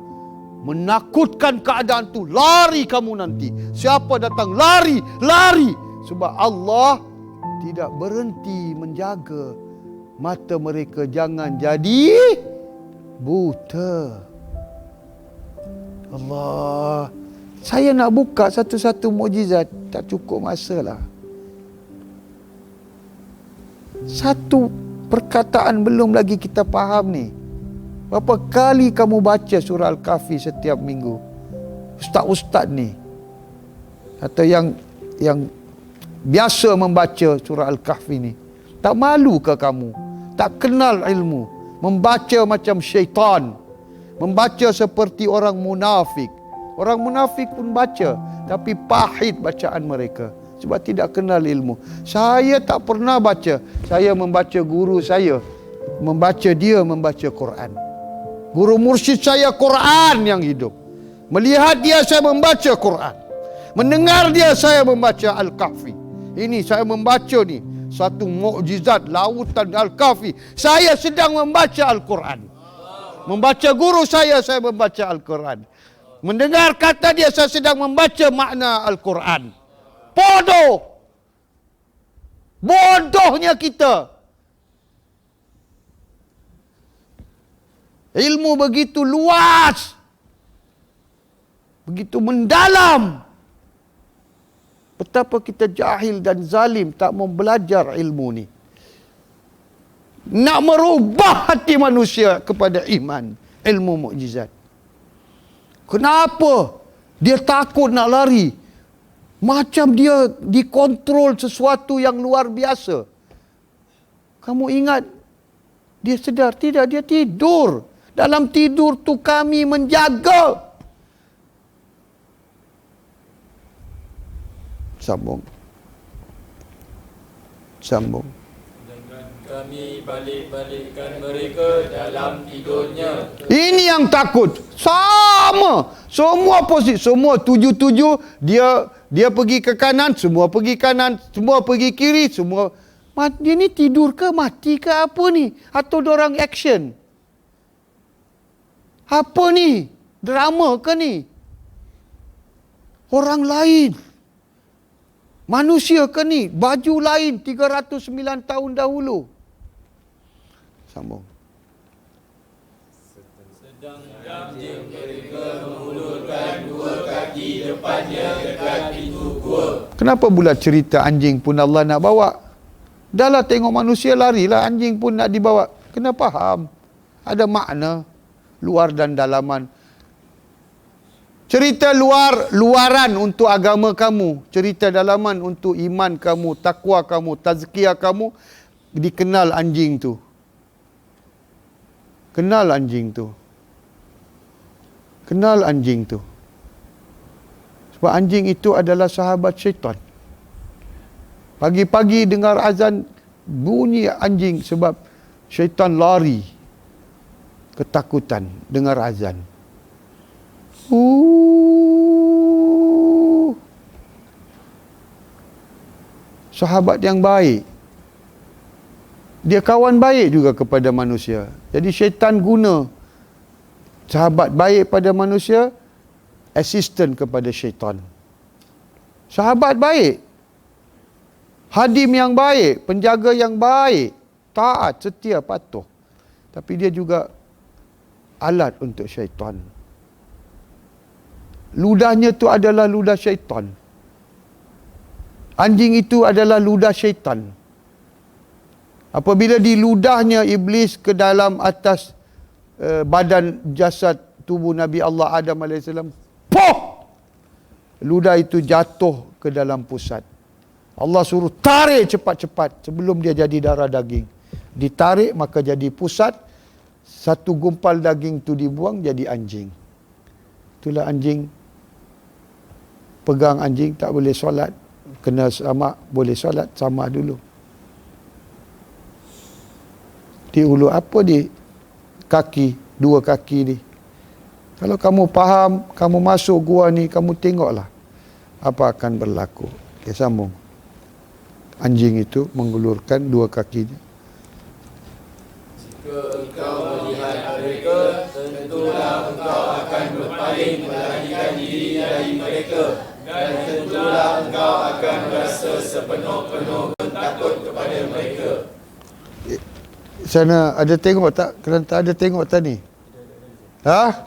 Menakutkan keadaan tu. Lari kamu nanti. Siapa datang, lari. Sebab Allah tidak berhenti menjaga mata mereka jangan jadi buta. Allah. Saya nak buka satu-satu mukjizat, tak cukup masa lah. Satu perkataan belum lagi kita faham ni. Berapa kali kamu baca surah Al-Kahfi setiap minggu? Ustaz-ustaz ni, atau yang biasa membaca surah Al-Kahfi ni, tak malu ke kamu? Tak kenal ilmu, membaca macam syaitan, membaca seperti orang munafik. Orang munafik pun baca, tapi pahit bacaan mereka sebab tidak kenal ilmu. Saya tak pernah baca. Saya membaca guru saya, dia membaca Quran. Guru mursyid saya Quran yang hidup. Melihat dia, saya membaca Quran. Mendengar dia, saya membaca Al-Kahfi. Ini saya membaca ni, satu mukjizat lautan Al-Kahfi. Saya sedang membaca Al-Quran. Membaca guru saya membaca Al-Quran. Mendengar kata dia, saya sedang membaca makna Al-Quran. Bodohnya kita. Ilmu begitu luas, begitu mendalam. Betapa kita jahil dan zalim, tak mau belajar ilmu ni. Nak merubah hati manusia kepada iman, ilmu mukjizat. Kenapa dia takut nak lari? Macam dia dikontrol sesuatu yang luar biasa. Kamu ingat dia sedar? Tidak, dia tidur. Dalam tidur tu kami menjaga. Sambung. Dengan kami balik-balikkan mereka dalam tidurnya. Ini yang takut. Sama. Semua posisi, semua 7-7 dia pergi ke kanan, semua pergi kanan, semua pergi kiri, semua. Dia ni tidur ke, mati ke apa ni? Atau dorang action? Apa ni? Drama ke ni? Orang lain. Manusia ke ni? Baju lain 309 tahun dahulu. Sambung. Sedang anjing mereka mengulurkan 2 kaki Kenapa pula cerita anjing pun Allah nak bawa? Dah lah tengok manusia larilah, anjing pun nak dibawa. Kena faham. Ada makna luar dan dalaman. Cerita luaran untuk agama kamu, cerita dalaman untuk iman kamu, takwa kamu, tazkiyah kamu, dikenal anjing tu. Kenal anjing tu. Kenal anjing tu. Sebab anjing itu adalah sahabat syaitan. Pagi-pagi dengar azan, bunyi anjing sebab syaitan lari. Ketakutan dengar azan. Sahabat yang baik. Dia kawan baik juga kepada manusia. Jadi syaitan guna sahabat baik pada manusia, assistant kepada syaitan. Sahabat baik, hadim yang baik, penjaga yang baik, taat, setia, patuh. Tapi dia juga alat untuk syaitan. Ludahnya itu adalah ludah syaitan. Anjing itu adalah ludah syaitan. Apabila diludahnya iblis ke dalam atas badan jasad tubuh Nabi Allah Adam AS, poh! Ludah itu jatuh ke dalam pusat. Allah suruh tarik cepat-cepat sebelum dia jadi darah daging. Ditarik maka jadi pusat. Satu gumpal daging tu dibuang jadi anjing. Itulah anjing. Pegang anjing tak boleh solat. Kena sama, boleh solat sama dulu. Di ulu apa di kaki, dua kaki ni. Kalau kamu faham, kamu masuk gua ni, kamu tengoklah apa akan berlaku. Okay, sambung. Anjing itu mengulurkan dua kakinya. Jika engkau melihat mereka, tentulah engkau akan berpaling melarikan diri dari mereka. Dan tentulah engkau akan merasa sepenuh-penuh takut kepada mereka. Sana ada tengok tak? Kelantan ada tengok tak ni? Ha?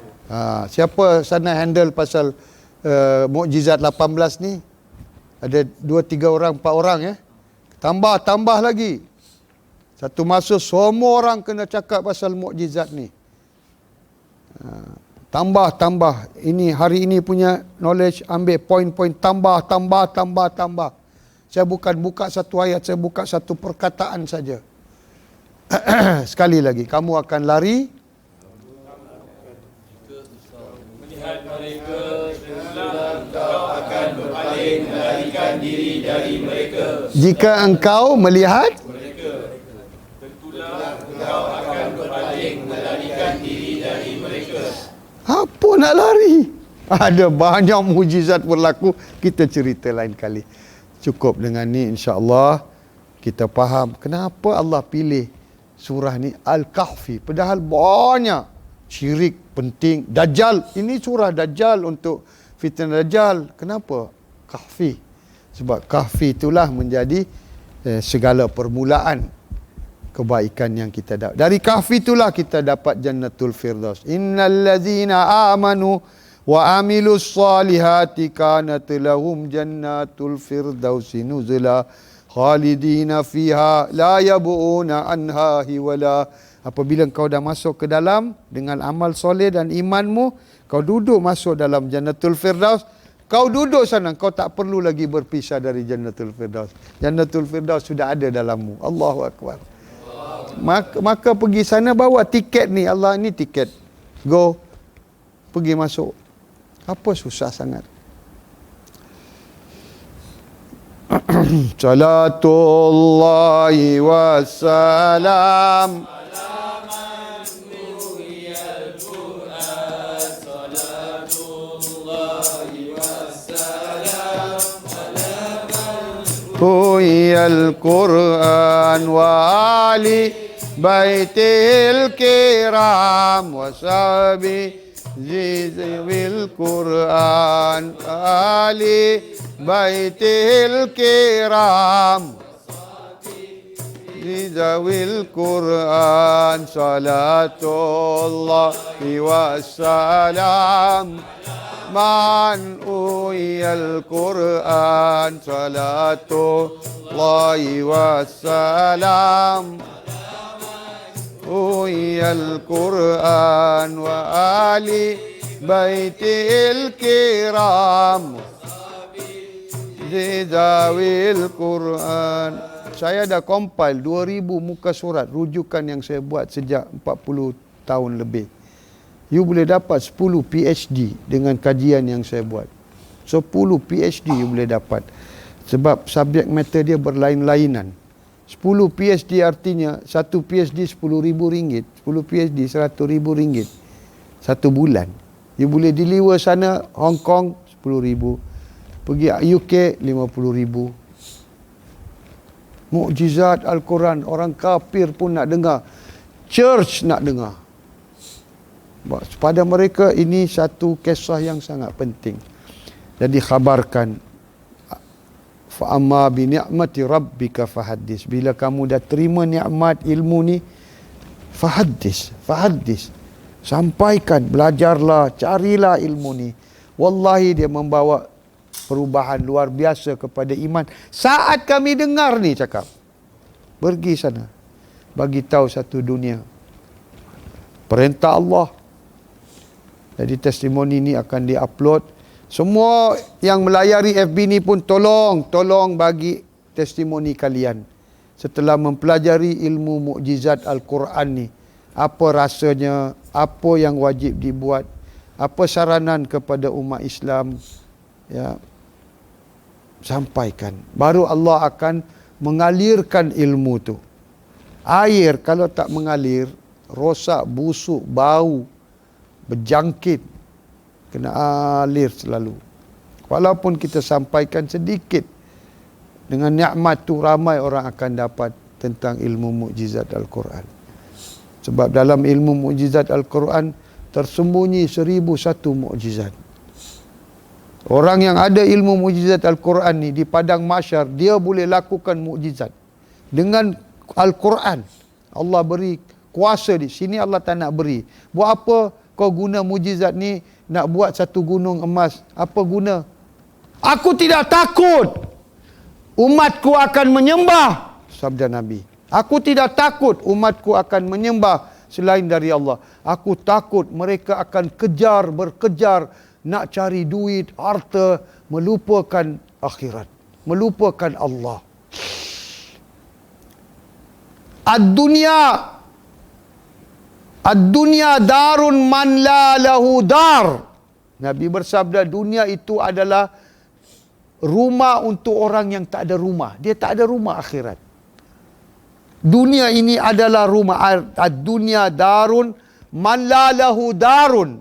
Siapa sana handle pasal mukjizat 18 ni? Ada 2, 3 orang, 4 orang ya? Tambah lagi. Satu masa semua orang kena cakap pasal mukjizat ni. Tambah. Ini hari ini punya knowledge, ambil poin-poin, tambah. Saya bukan buka satu ayat, saya buka satu perkataan saja. Sekali lagi, kamu akan lari. Melihat mereka, tentulah engkau akan berpaling melarikan diri dari mereka. Jika engkau melihat Mereka, tentulah engkau akan berpaling melarikan diri dari mereka. apa nak lari? Ada banyak mujizat berlaku, kita cerita lain kali. Cukup dengan ni, insya-Allah kita faham kenapa Allah pilih surah ni Al-Kahfi. Padahal banyak syirik penting. Dajjal, ini surah Dajjal untuk fitnah Dajjal. Kenapa Kahfi? Sebab Kahfi itulah menjadi segala permulaan kebaikan yang kita dapat. Dari Kahfi itulah kita dapat Jannatul Firdaus. Innal ladzina amanu wa amilus salihati kanat lahum Jannatul Firdausi nuzula khalidina fiha la yabuna anha hiwala. Apabila kau dah masuk ke dalam dengan amal soleh dan imanmu, kau duduk masuk dalam Jannatul Firdaus, kau duduk sana, kau tak perlu lagi berpisah dari Jannatul Firdaus. Jannatul Firdaus sudah ada dalammu. Allahu Akbar. Maka pergi sana, bawa tiket ni. Allah, ni tiket. Go. Pergi masuk. Apa susah sangat? Salatullahi wassalam Huyal Quran wa ali baitil kiram wa sahbi zizil Quran ali baitil kiram zizil Quran salatullahi wassalam man Uyal Quran salatullahi wassalam Uyal Quran wa ali baitil kiram Zizawil Quran. Saya dah compile 2000 muka surat rujukan yang saya buat sejak 40 tahun lebih. You boleh dapat 10 PhD dengan kajian yang saya buat. 10 PhD you boleh dapat. Sebab subjek matter dia berlain-lainan. 10 PhD artinya satu PhD RM10,000, 10 PhD RM100,000 satu bulan. You boleh deliver sana Hong Kong RM10,000, pergi UK RM50,000. Mukjizat Al-Quran, orang kafir pun nak dengar, church nak dengar. Pada mereka ini satu kisah yang sangat penting. Jadi khabarkan, fa amma bi ni'mati rabbika fahaddis. Bila kamu dah terima nikmat ilmu ni, fahaddis. Sampaikan, belajarlah, carilah ilmu ni. Wallahi dia membawa perubahan luar biasa kepada iman. Saat kami dengar ni cakap, pergi sana, bagi tahu satu dunia. Perintah Allah. Jadi testimoni ni akan di-upload. Semua yang melayari FB ni pun tolong bagi testimoni kalian. Setelah mempelajari ilmu mukjizat Al-Quran ni, apa rasanya, apa yang wajib dibuat, apa saranan kepada umat Islam, ya, sampaikan. Baru Allah akan mengalirkan ilmu tu. Air kalau tak mengalir, rosak, busuk, bau, berjangkit, kena alir selalu. Walaupun kita sampaikan sedikit, dengan nikmat tu ramai orang akan dapat tentang ilmu mukjizat Al-Quran. Sebab dalam ilmu mukjizat Al-Quran tersembunyi 1001 mukjizat. Orang yang ada ilmu mukjizat Al-Quran ni di padang mahsyar, dia boleh lakukan mukjizat dengan Al-Quran. Allah beri kuasa di sini, Allah tak nak beri. Buat apa kau guna mukjizat ni nak buat satu gunung emas? Apa guna? Aku tidak takut umatku akan menyembah, sabda Nabi. Aku tidak takut umatku akan menyembah selain dari Allah. Aku takut mereka akan berkejar nak cari duit, harta, melupakan akhirat, melupakan Allah. Ad-dunya darun man la lahu dar. Nabi bersabda, dunia itu adalah rumah untuk orang yang tak ada rumah. Dia tak ada rumah akhirat. Dunia ini adalah rumah. Ad-dunya darun man la lahu darun.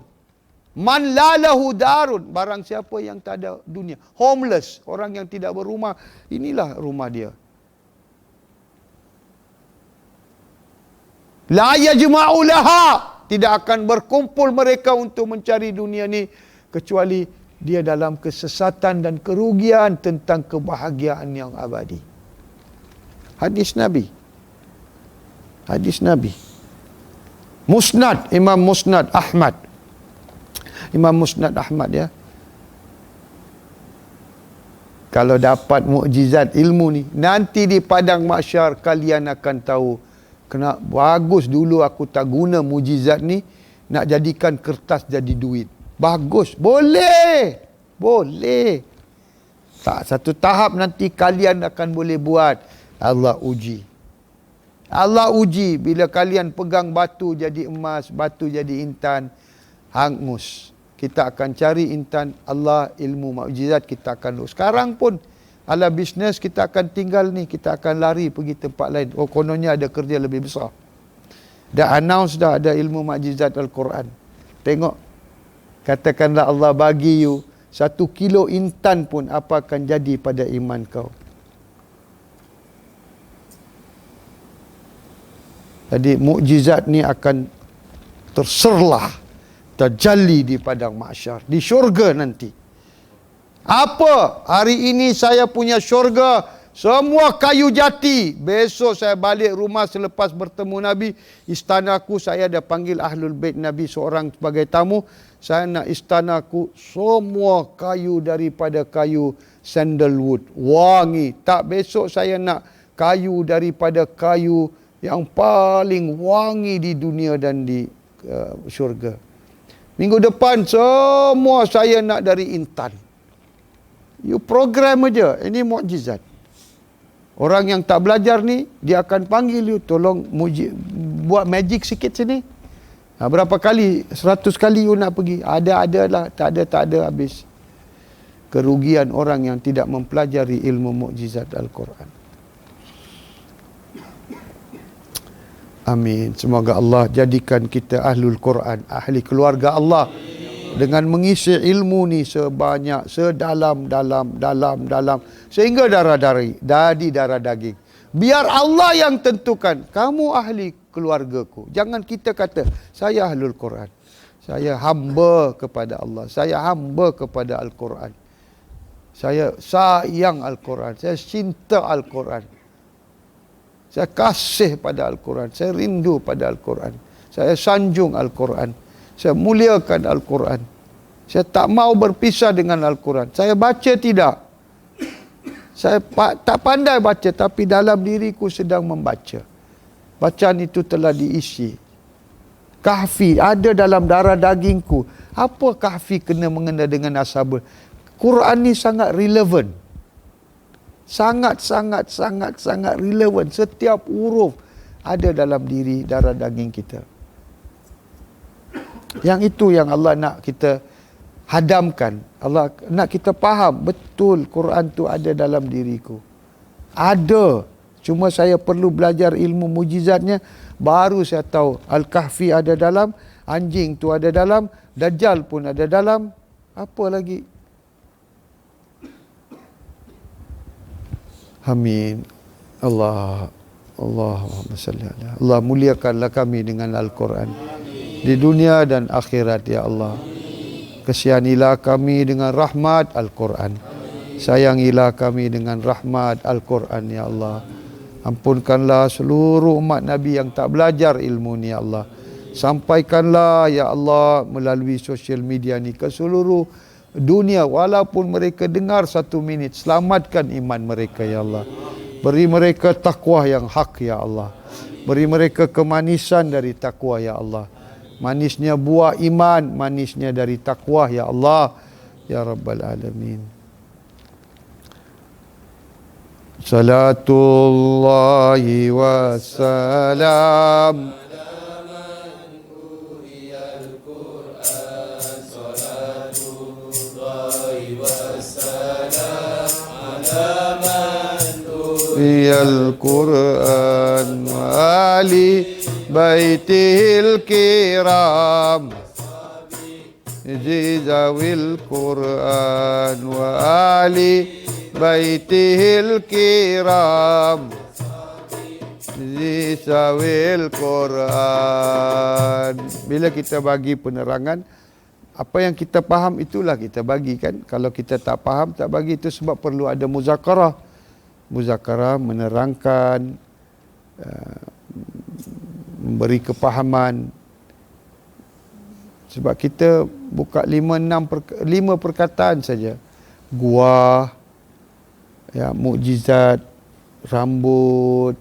Man la lahu darun. Barang siapa yang tak ada dunia. Homeless. Orang yang tidak berumah. Inilah rumah dia. La yajma'u laha. Tidak akan berkumpul mereka untuk mencari dunia ni, kecuali dia dalam kesesatan dan kerugian tentang kebahagiaan yang abadi. Hadis Nabi. Hadis Nabi. Musnad, Imam Musnad Ahmad. Imam Musnad Ahmad, ya. Kalau dapat mukjizat ilmu ni, nanti di padang mahsyar kalian akan tahu, kena bagus dulu aku tak guna mukjizat ni nak jadikan kertas jadi duit. Bagus, boleh. Boleh. Tak, satu tahap nanti kalian akan boleh buat. Allah uji. Allah uji bila kalian pegang batu jadi emas, batu jadi intan, hangus. Kita akan cari intan, Allah ilmu mukjizat kita akan. Sekarang pun ala bisnes kita akan tinggal ni, kita akan lari pergi tempat lain. Oh, kononnya ada kerja lebih besar. Dah announce dah ada ilmu mukjizat Al-Quran. Tengok, katakanlah Allah bagi you 1 kilo intan pun, apa akan jadi pada iman kau? Jadi mukjizat ni akan terserlah, terjali di padang mahsyar, di syurga nanti. Apa? Hari ini saya punya syurga, semua kayu jati. Besok saya balik rumah selepas bertemu Nabi, istanaku saya ada panggil Ahlul Bait Nabi seorang sebagai tamu. Saya nak istanaku semua kayu daripada kayu sandalwood, wangi. Tak, besok saya nak kayu daripada kayu yang paling wangi di dunia dan di syurga. Minggu depan semua saya nak dari intan. You program aja. Ini mukjizat. Orang yang tak belajar ni, dia akan panggil you, tolong buat magic sikit sini. Berapa kali? 100 kali you nak pergi. Ada lah, tak ada habis. Kerugian orang yang tidak mempelajari ilmu mukjizat Al-Quran. Amin. Semoga Allah jadikan kita ahlul Quran, ahli keluarga Allah, dengan mengisi ilmu ni sebanyak, sedalam, sehingga darah daging. Biar Allah yang tentukan, kamu ahli keluargaku. Jangan kita kata, saya ahlul Quran. Saya hamba kepada Allah. Saya hamba kepada Al-Quran. Saya sayang Al-Quran. Saya cinta Al-Quran. Saya kasih pada Al-Quran. Saya rindu pada Al-Quran. Saya sanjung Al-Quran. Saya muliakan Al-Quran. Saya tak mau berpisah dengan Al-Quran. Saya baca tidak. Saya tak pandai baca, tapi dalam diriku sedang membaca. Bacaan itu telah diisi. Kahfi ada dalam darah dagingku. Apa kahfi kena mengena dengan ashabul? Quran ni sangat relevan. Sangat relevan. Setiap huruf ada dalam diri darah daging kita. Yang itu yang Allah nak kita hadamkan. Allah nak kita faham betul Quran tu ada dalam diriku. Ada. Cuma saya perlu belajar ilmu mujizatnya, baru saya tahu Al-Kahfi ada dalam, anjing tu ada dalam, Dajjal pun ada dalam, apa lagi? Amin. Allahumma salli ala. Allah, muliakanlah kami dengan Al-Quran di dunia dan akhirat, ya Allah. Kasihanilah kami dengan rahmat Al-Quran. Sayangilah kami dengan rahmat Al-Quran, ya Allah. Ampunkanlah seluruh umat Nabi yang tak belajar ilmu ni, ya Allah. Sampaikanlah, ya Allah, melalui sosial media ni ke seluruh dunia, walaupun mereka dengar 1 minit. Selamatkan iman mereka, ya Allah. Beri mereka takwa yang hak, ya Allah. Beri mereka kemanisan dari takwa, ya Allah. Manisnya buah iman, manisnya dari takwa, ya Allah, ya Rabbal Alamin. Salatullahi wassalam Al Quran wa ali baitihil kiram Zawil Quran wa ali baitihil kiram Zawil Quran. Bila kita bagi penerangan, apa yang kita faham itulah kita bagi, kan. Kalau kita tak faham, tak bagi. Itu sebab perlu ada muzakarah. Muzakarah menerangkan, memberi kepahaman. Sebab kita buka 5 perkataan saja. Gua, ya, mukjizat, rambut.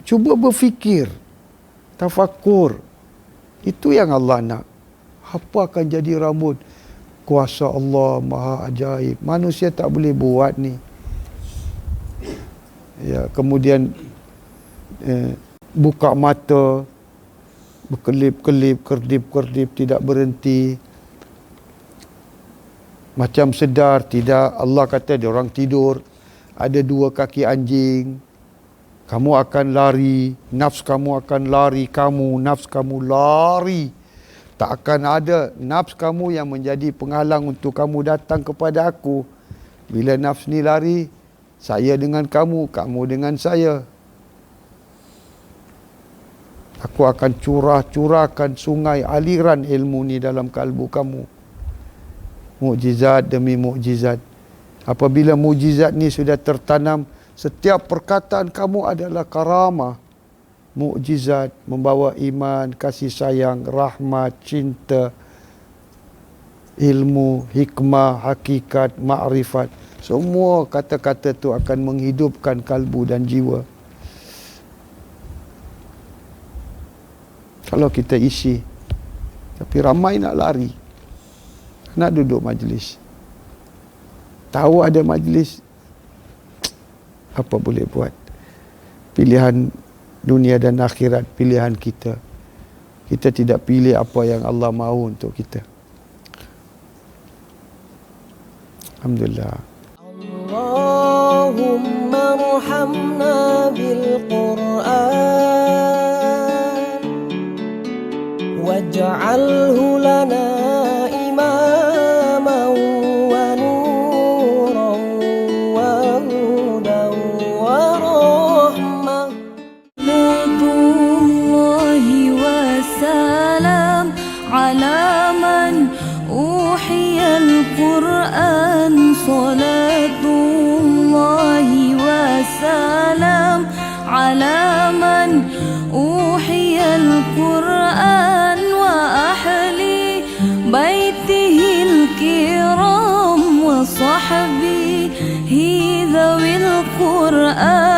Cuba berfikir, tafakur. Itu yang Allah nak. Apa akan jadi rambut? Kuasa Allah maha ajaib. Manusia tak boleh buat ni. Ya, kemudian buka mata, berkelip-kelip, kerdip-kerdip, tidak berhenti. Macam sedar, tidak. Allah kata dia orang tidur, ada 2 kaki anjing. Kamu akan lari, nafs kamu akan lari, nafs kamu lari. Tak akan ada nafs kamu yang menjadi penghalang untuk kamu datang kepada aku. Bila nafs ni lari, saya dengan kamu, kamu dengan saya. Aku akan curahkan sungai aliran ilmu ni dalam kalbu kamu. Mukjizat demi mukjizat. Apabila mukjizat ni sudah tertanam, setiap perkataan kamu adalah karamah. Mukjizat membawa iman, kasih sayang, rahmat, cinta, ilmu, hikmah, hakikat, makrifat. Semua kata-kata tu akan menghidupkan kalbu dan jiwa. Kalau kita isi, tapi ramai nak lari, nak duduk majlis. Tahu ada majlis, apa boleh buat? Pilihan dunia dan akhirat, pilihan kita. Kita tidak pilih apa yang Allah mahu untuk kita. Alhamdulillah. Allahumma arhamna bil Qur'an waj'alhu lana imaman wa nuran wa hudan wa rahmah. Salatullahi wa salam ala man uhiyal Qur'an. Salatullahi wa salam ala man uhiyal Qur'an wa ahli baitihil kiram wa sahbihi dhawil Qur'an.